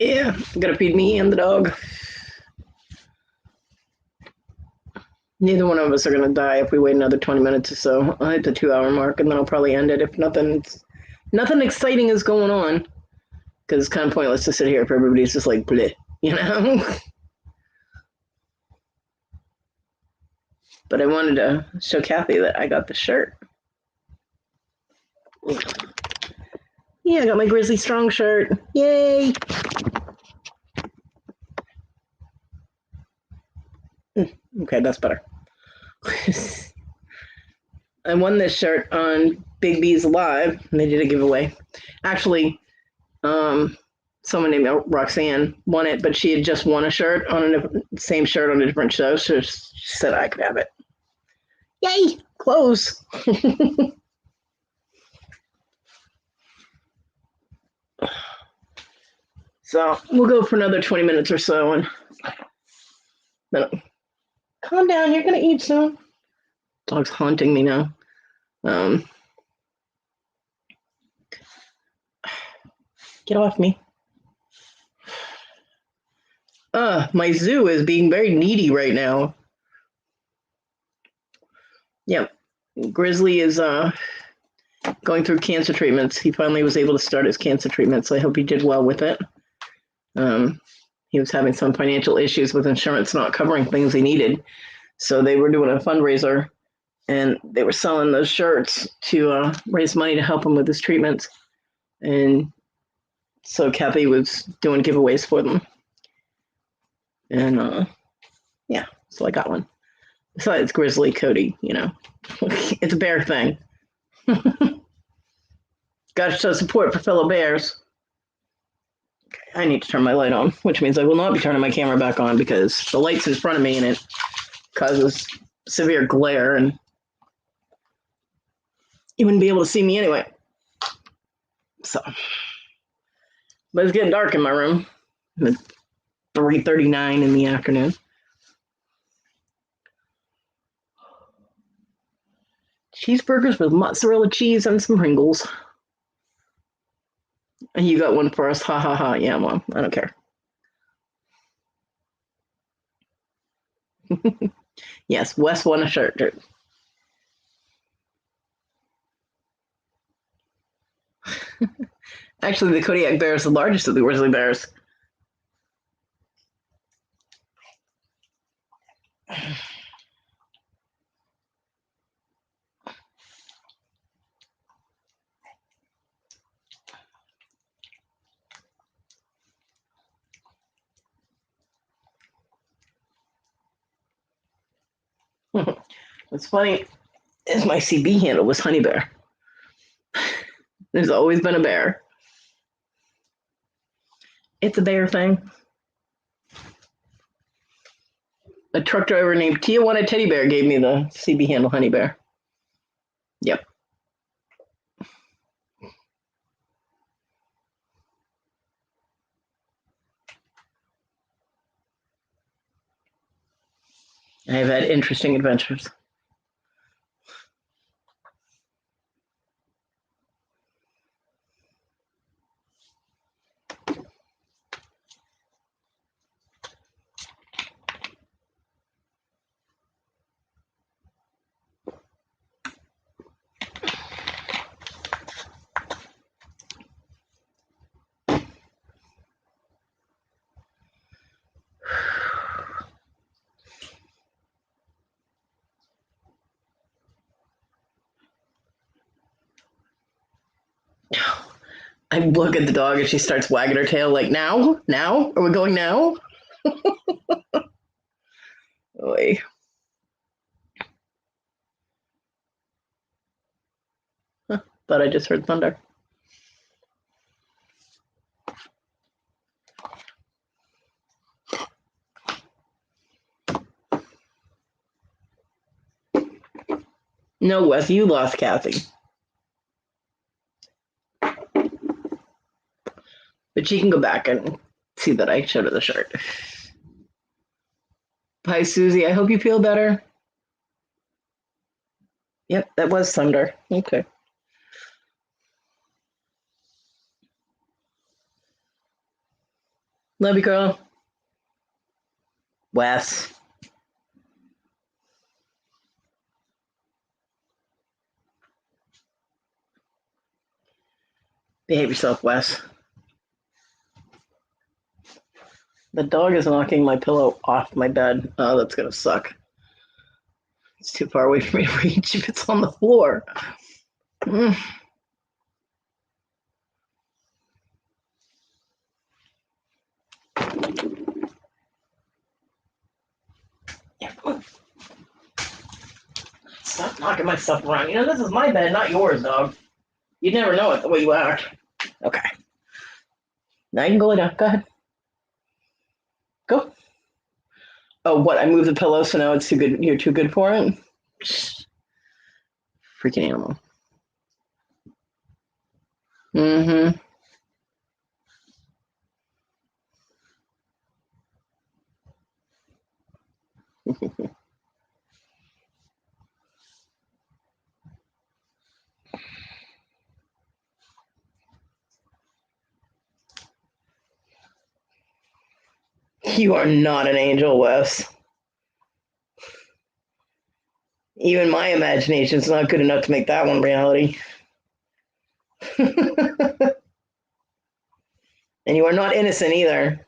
Yeah, gotta feed me and the dog. Neither one of us are gonna die if we wait another 20 minutes or so. I'll hit the 2-hour mark and then I'll probably end it if nothing exciting is going on. Because it's kind of pointless to sit here if everybody's just like, bleh, you know? But I wanted to show Kathy that I got the shirt. Yeah, I got my Grizzly Strong shirt. Yay! Okay, that's better. I won this shirt on Big B's Live, and they did a giveaway. Actually, someone named Roxanne won it, but she had just won a shirt on same shirt on a different show, so she said I could have it. Yay! Clothes! So we'll go for another 20 minutes or so, and then calm down. You're gonna eat soon. Dog's haunting me now. Get off me. My zoo is being very needy right now. Yep. Grizzly is going through cancer treatments. He finally was able to start his cancer treatment, so I hope he did well with it. He was having some financial issues with insurance not covering things he needed. So they were doing a fundraiser, and they were selling those shirts to raise money to help him with his treatments. And so Kathy was doing giveaways for them. And yeah, so I got one. Besides Grizzly, Kodi, you know. It's a bear thing. Gotta show support for fellow bears. Okay, I need to turn my light on, which means I will not be turning my camera back on because the light's in front of me and it causes severe glare and you wouldn't be able to see me anyway. So, but it's getting dark in my room. It's 3:39 in the afternoon. Cheeseburgers with mozzarella cheese and some Pringles. And you got one for us. Ha ha ha. Yeah, Mom. I don't care. Yes, Wes won a shirt, dude. Actually, the Kodiak bear is the largest of the grizzly bears. What's funny is my CB handle was Honey Bear. There's always been a bear. It's a bear thing. A truck driver named Tijuana Teddy Bear gave me the CB handle honey bear. Yep. I've had interesting adventures. I look at the dog and she starts wagging her tail like, now? Now? Are we going now? Oy. Huh, thought I just heard thunder. No, Wes, you lost Kathy. But she can go back and see that I showed her the shirt. Hi, Susie. I hope you feel better. Yep, that was thunder. Okay. Love you, girl. Wes. Behave yourself, Wes. The dog is knocking my pillow off my bed. Oh, that's going to suck. It's too far away for me to reach if it's on the floor. Mm. Yeah, stop knocking my stuff around. You know, this is my bed, not yours, dog. You never know it the way you act. Okay. Now you can go lay down. Go ahead. Go. Oh, what? I moved the pillow, so now it's too good. You're too good for it? Freaking animal. Mm-hmm. You are not an angel, Wes. Even my imagination's not good enough to make that one reality. And you are not innocent either.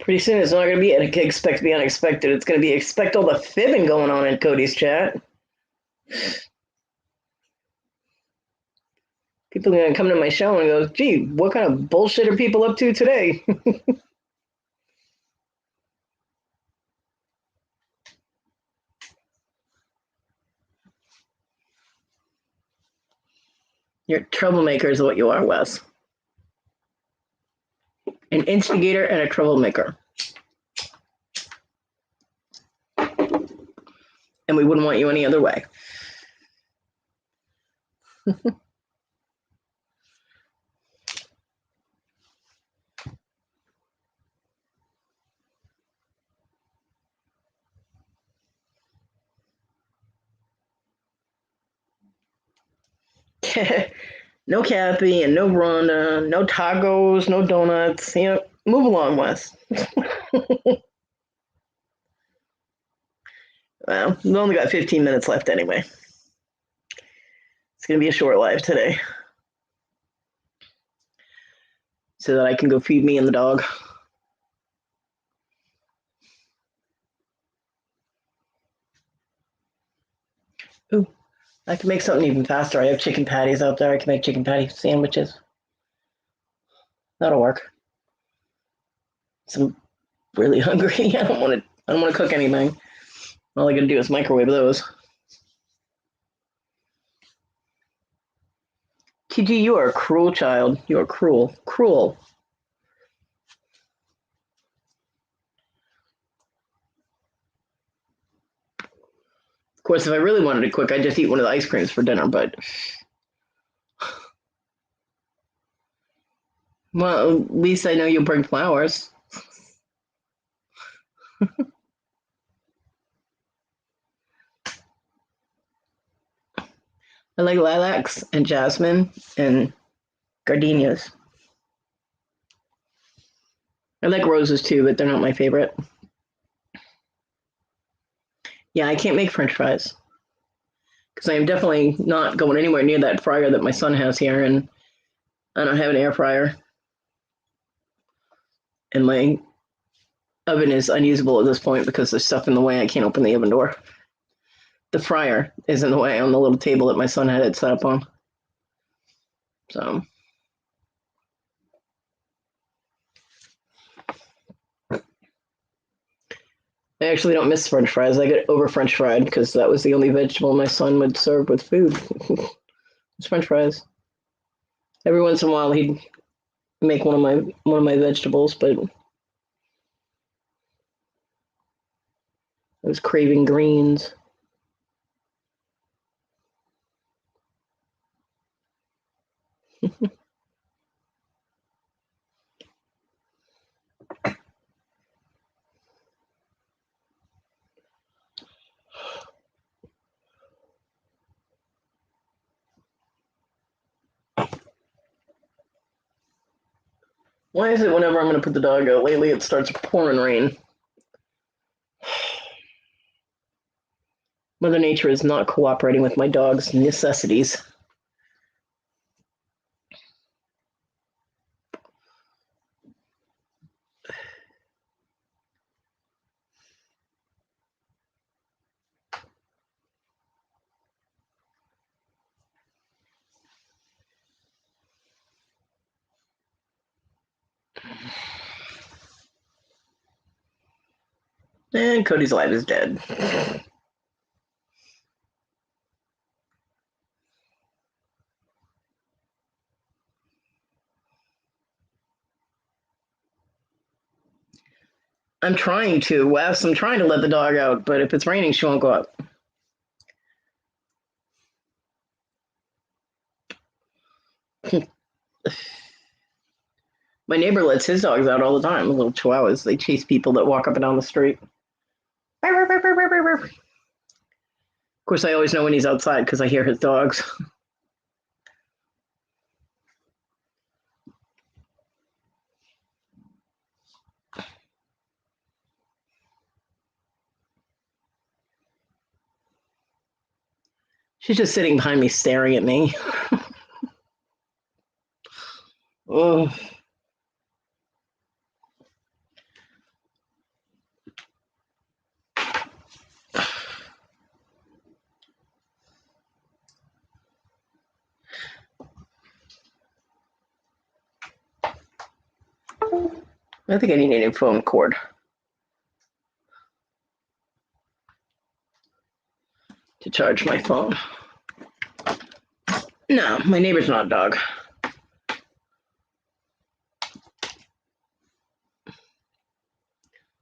Pretty soon it's not going to be expect to be unexpected. It's going to be expect all the fibbing going on in Cody's chat. People are going to come to my show and go, gee, what kind of bullshit are people up to today? You're a troublemaker is what you are, Wes. An instigator and a troublemaker. And we wouldn't want you any other way. No Kathy and no Rhonda, no tacos, no donuts. You know, move along, Wes. Well, we've only got 15 minutes left anyway. It's going to be a short life today. So that I can go feed me and the dog. Ooh, I can make something even faster. I have chicken patties out there. I can make chicken patty sandwiches. That'll work. So I'm really hungry. I don't want to cook anything. All I gotta do is microwave those. TG, you are a cruel child. You are cruel. Cruel. Of course, if I really wanted to cook, I'd just eat one of the ice creams for dinner, but... Well, at least I know you'll bring flowers. I like lilacs and jasmine and gardenias. I like roses too, but they're not my favorite. Yeah, I can't make French fries because I am definitely not going anywhere near that fryer that my son has here, and I don't have an air fryer. And my oven is unusable at this point because there's stuff in the way. I can't open the oven door. The fryer is in the way on the little table that my son had it set up on. So I actually don't miss French fries. I get over French fried because that was the only vegetable my son would serve with food. It's French fries. Every once in a while he'd make one of my vegetables, but I was craving greens. Why is it whenever I'm going to put the dog out lately, it starts pouring rain? Mother Nature is not cooperating with my dog's necessities. And Cody's light is dead. I'm trying to, Wes. I'm trying to let the dog out, but if it's raining, she won't go out. My neighbor lets his dogs out all the time, little chihuahuas. They chase people that walk up and down the street. Of course, I always know when he's outside because I hear his dogs. She's just sitting behind me staring at me. Oh. I think I need a new phone cord to charge my phone. No, my neighbor's not a dog.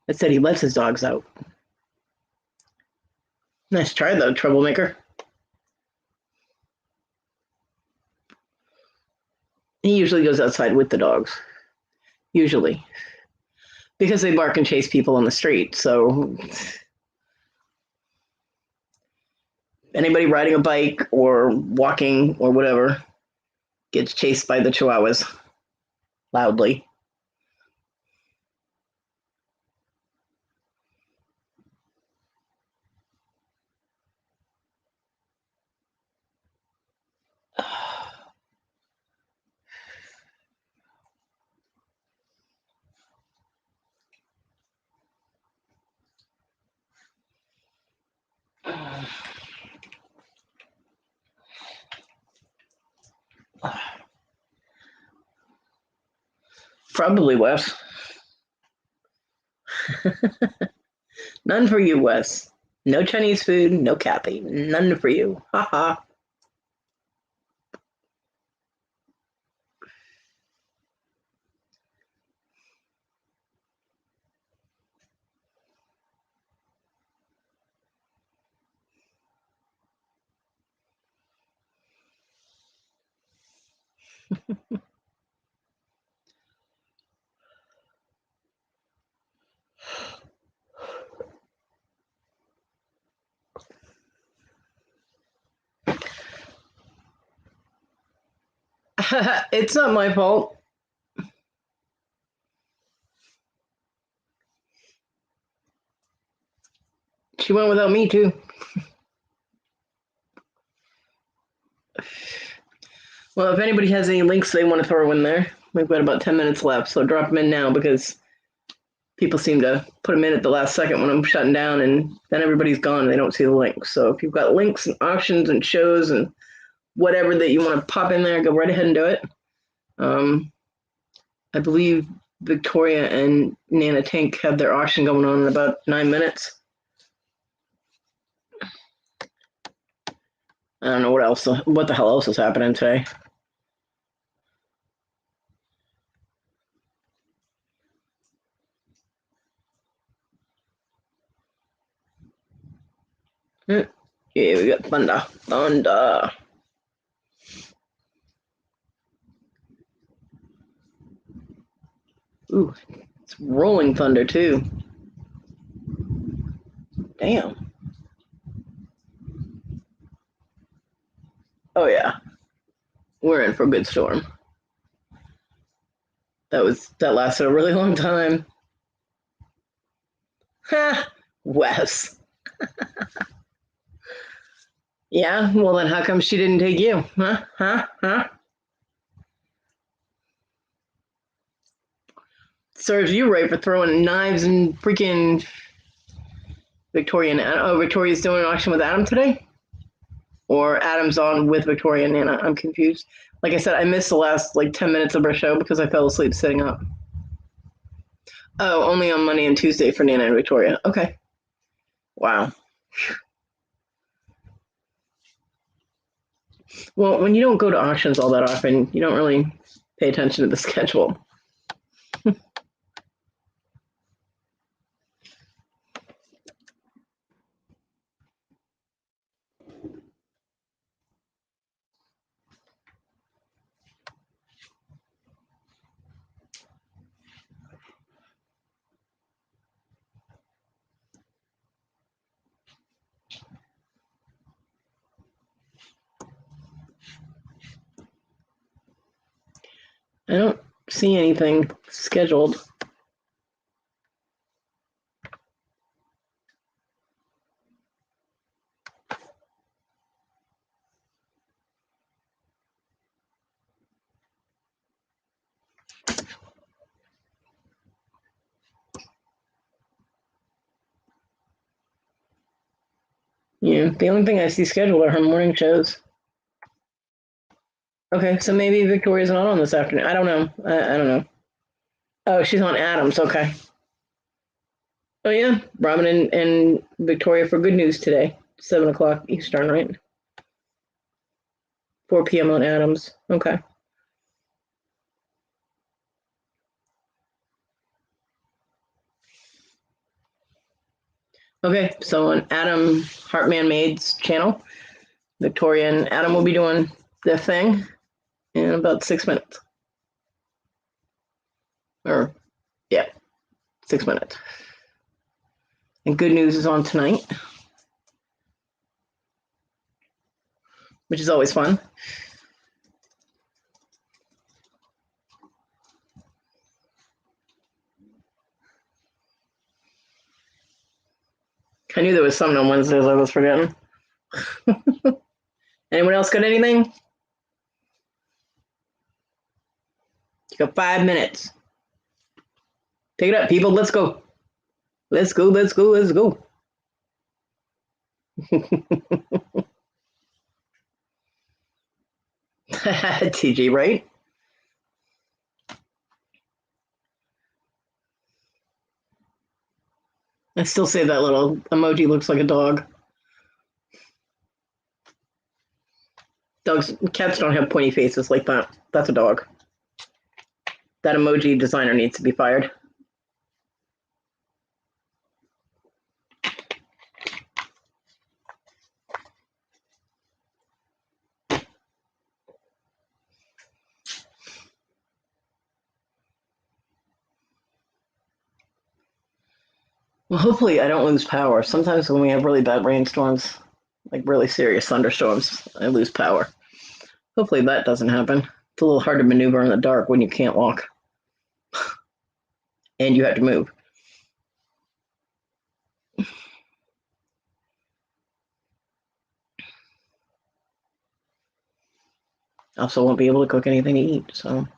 I said he lets his dogs out. Nice try, though, troublemaker. He usually goes outside with the dogs. Usually. Because they bark and chase people on the street. So anybody riding a bike or walking or whatever gets chased by the chihuahuas loudly. Probably, Wes. None for you, Wes. No Chinese food, no Kathy. None for you. Haha. It's not my fault. She went without me, too. Well, if anybody has any links they want to throw in there, we've got about 10 minutes left, so drop them in now because people seem to put them in at the last second when I'm shutting down, and then everybody's gone and they don't see the links. So if you've got links and auctions and shows and whatever that you want to pop in there, go right ahead and do it. I believe Victoria and Nana Tank have their auction going on in about 9 minutes. I don't know what the hell else is happening today. Yeah, we got thunder. Thunder. Ooh, it's rolling thunder too. Damn. Oh yeah. We're in for a good storm. That lasted a really long time. Ha! Wes. Yeah, well then how come she didn't take you? Huh? Serves you right for throwing knives and freaking Victoria and Adam. Oh, Victoria's doing an auction with Adam today? Or Adam's on with Victoria and Nana? I'm confused. Like I said, I missed the last 10 minutes of our show because I fell asleep sitting up. Oh, only on Monday and Tuesday for Nana and Victoria. Okay. Wow. Well, when you don't go to auctions all that often, you don't really pay attention to the schedule. I don't see anything scheduled. Yeah, the only thing I see scheduled are her morning shows. Okay, so maybe Victoria's not on this afternoon. I don't know. I don't know. Oh, she's on Adams. Okay. Oh yeah, Robin and Victoria for Good News today, 7 o'clock Eastern, right? 4 p.m. on Adams. Okay. Okay, so on Adam Hartman Maid's channel, Victoria and Adam will be doing their thing in about 6 minutes. Or, yeah, 6 minutes. And Good News is on tonight, which is always fun. I knew there was something on Wednesdays I was forgetting. Anyone else got anything? You got 5 minutes. Take it up, people. Let's go. Let's go. TG, right? I still say that little emoji looks like a dog. Cats don't have pointy faces like that. That's a dog. That emoji designer needs to be fired. Well, hopefully I don't lose power. Sometimes when we have really bad rainstorms, like really serious thunderstorms, I lose power. Hopefully that doesn't happen. It's a little hard to maneuver in the dark when you can't walk. And you have to move. I also won't be able to cook anything to eat, so.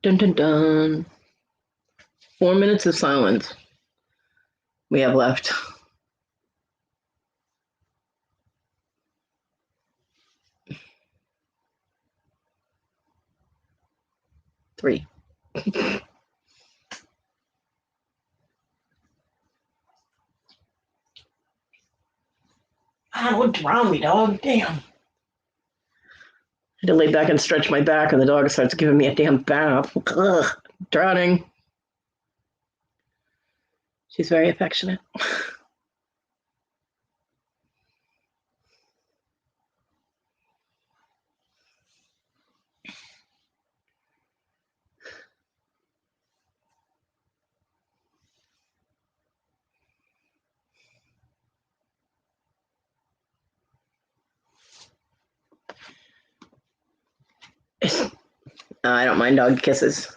Dun dun dun. 4 minutes of silence we have left. 3. Don't drown me, dog. Damn. I had to lay back and stretch my back, and the dog starts giving me a damn bath. Ugh, drowning. She's very affectionate. I don't mind dog kisses.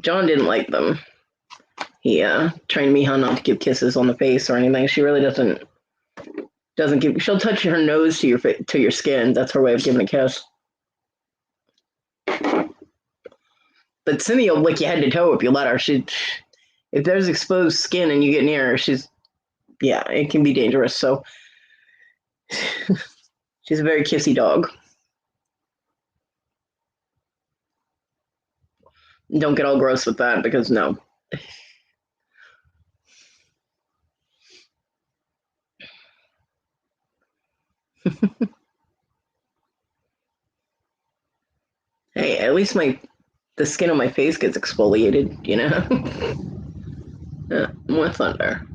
John didn't like them. He trained me how not to give kisses on the face or anything. She really doesn't give. She'll touch her nose to your skin. That's her way of giving a kiss. But Cynthia will lick you head to toe if you let her. If there's exposed skin and you get near her, it can be dangerous. So she's a very kissy dog. Don't get all gross with that because no. Hey, at least the skin on my face gets exfoliated, you know? More thunder.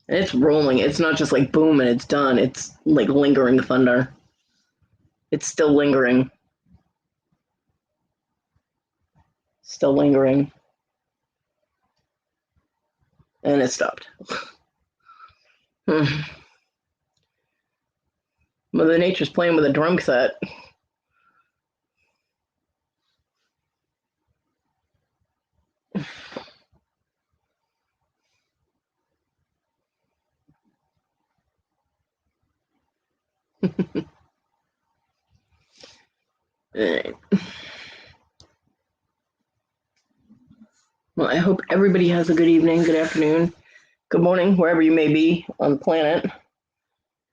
And it's rolling. It's not just like boom and it's done. It's like lingering thunder. It's still lingering. Still lingering. And it stopped. Mother Nature's playing with a drum set. Right. Well, I hope everybody has a good evening, good afternoon, good morning, wherever you may be on the planet.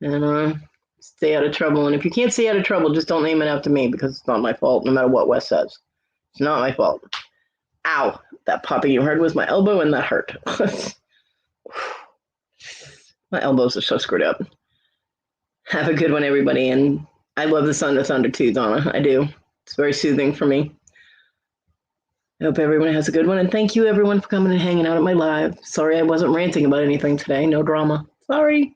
And stay out of trouble. And if you can't stay out of trouble, just don't name it out to me because it's not my fault, no matter what Wes says. It's not my fault. Ow. That popping you heard was my elbow, and that hurt. My elbows are so screwed up. Have a good one, everybody. And I love the sound of thunder too, Donna. I do. It's very soothing for me. I hope everyone has a good one. And thank you, everyone, for coming and hanging out at my live. Sorry I wasn't ranting about anything today. No drama. Sorry.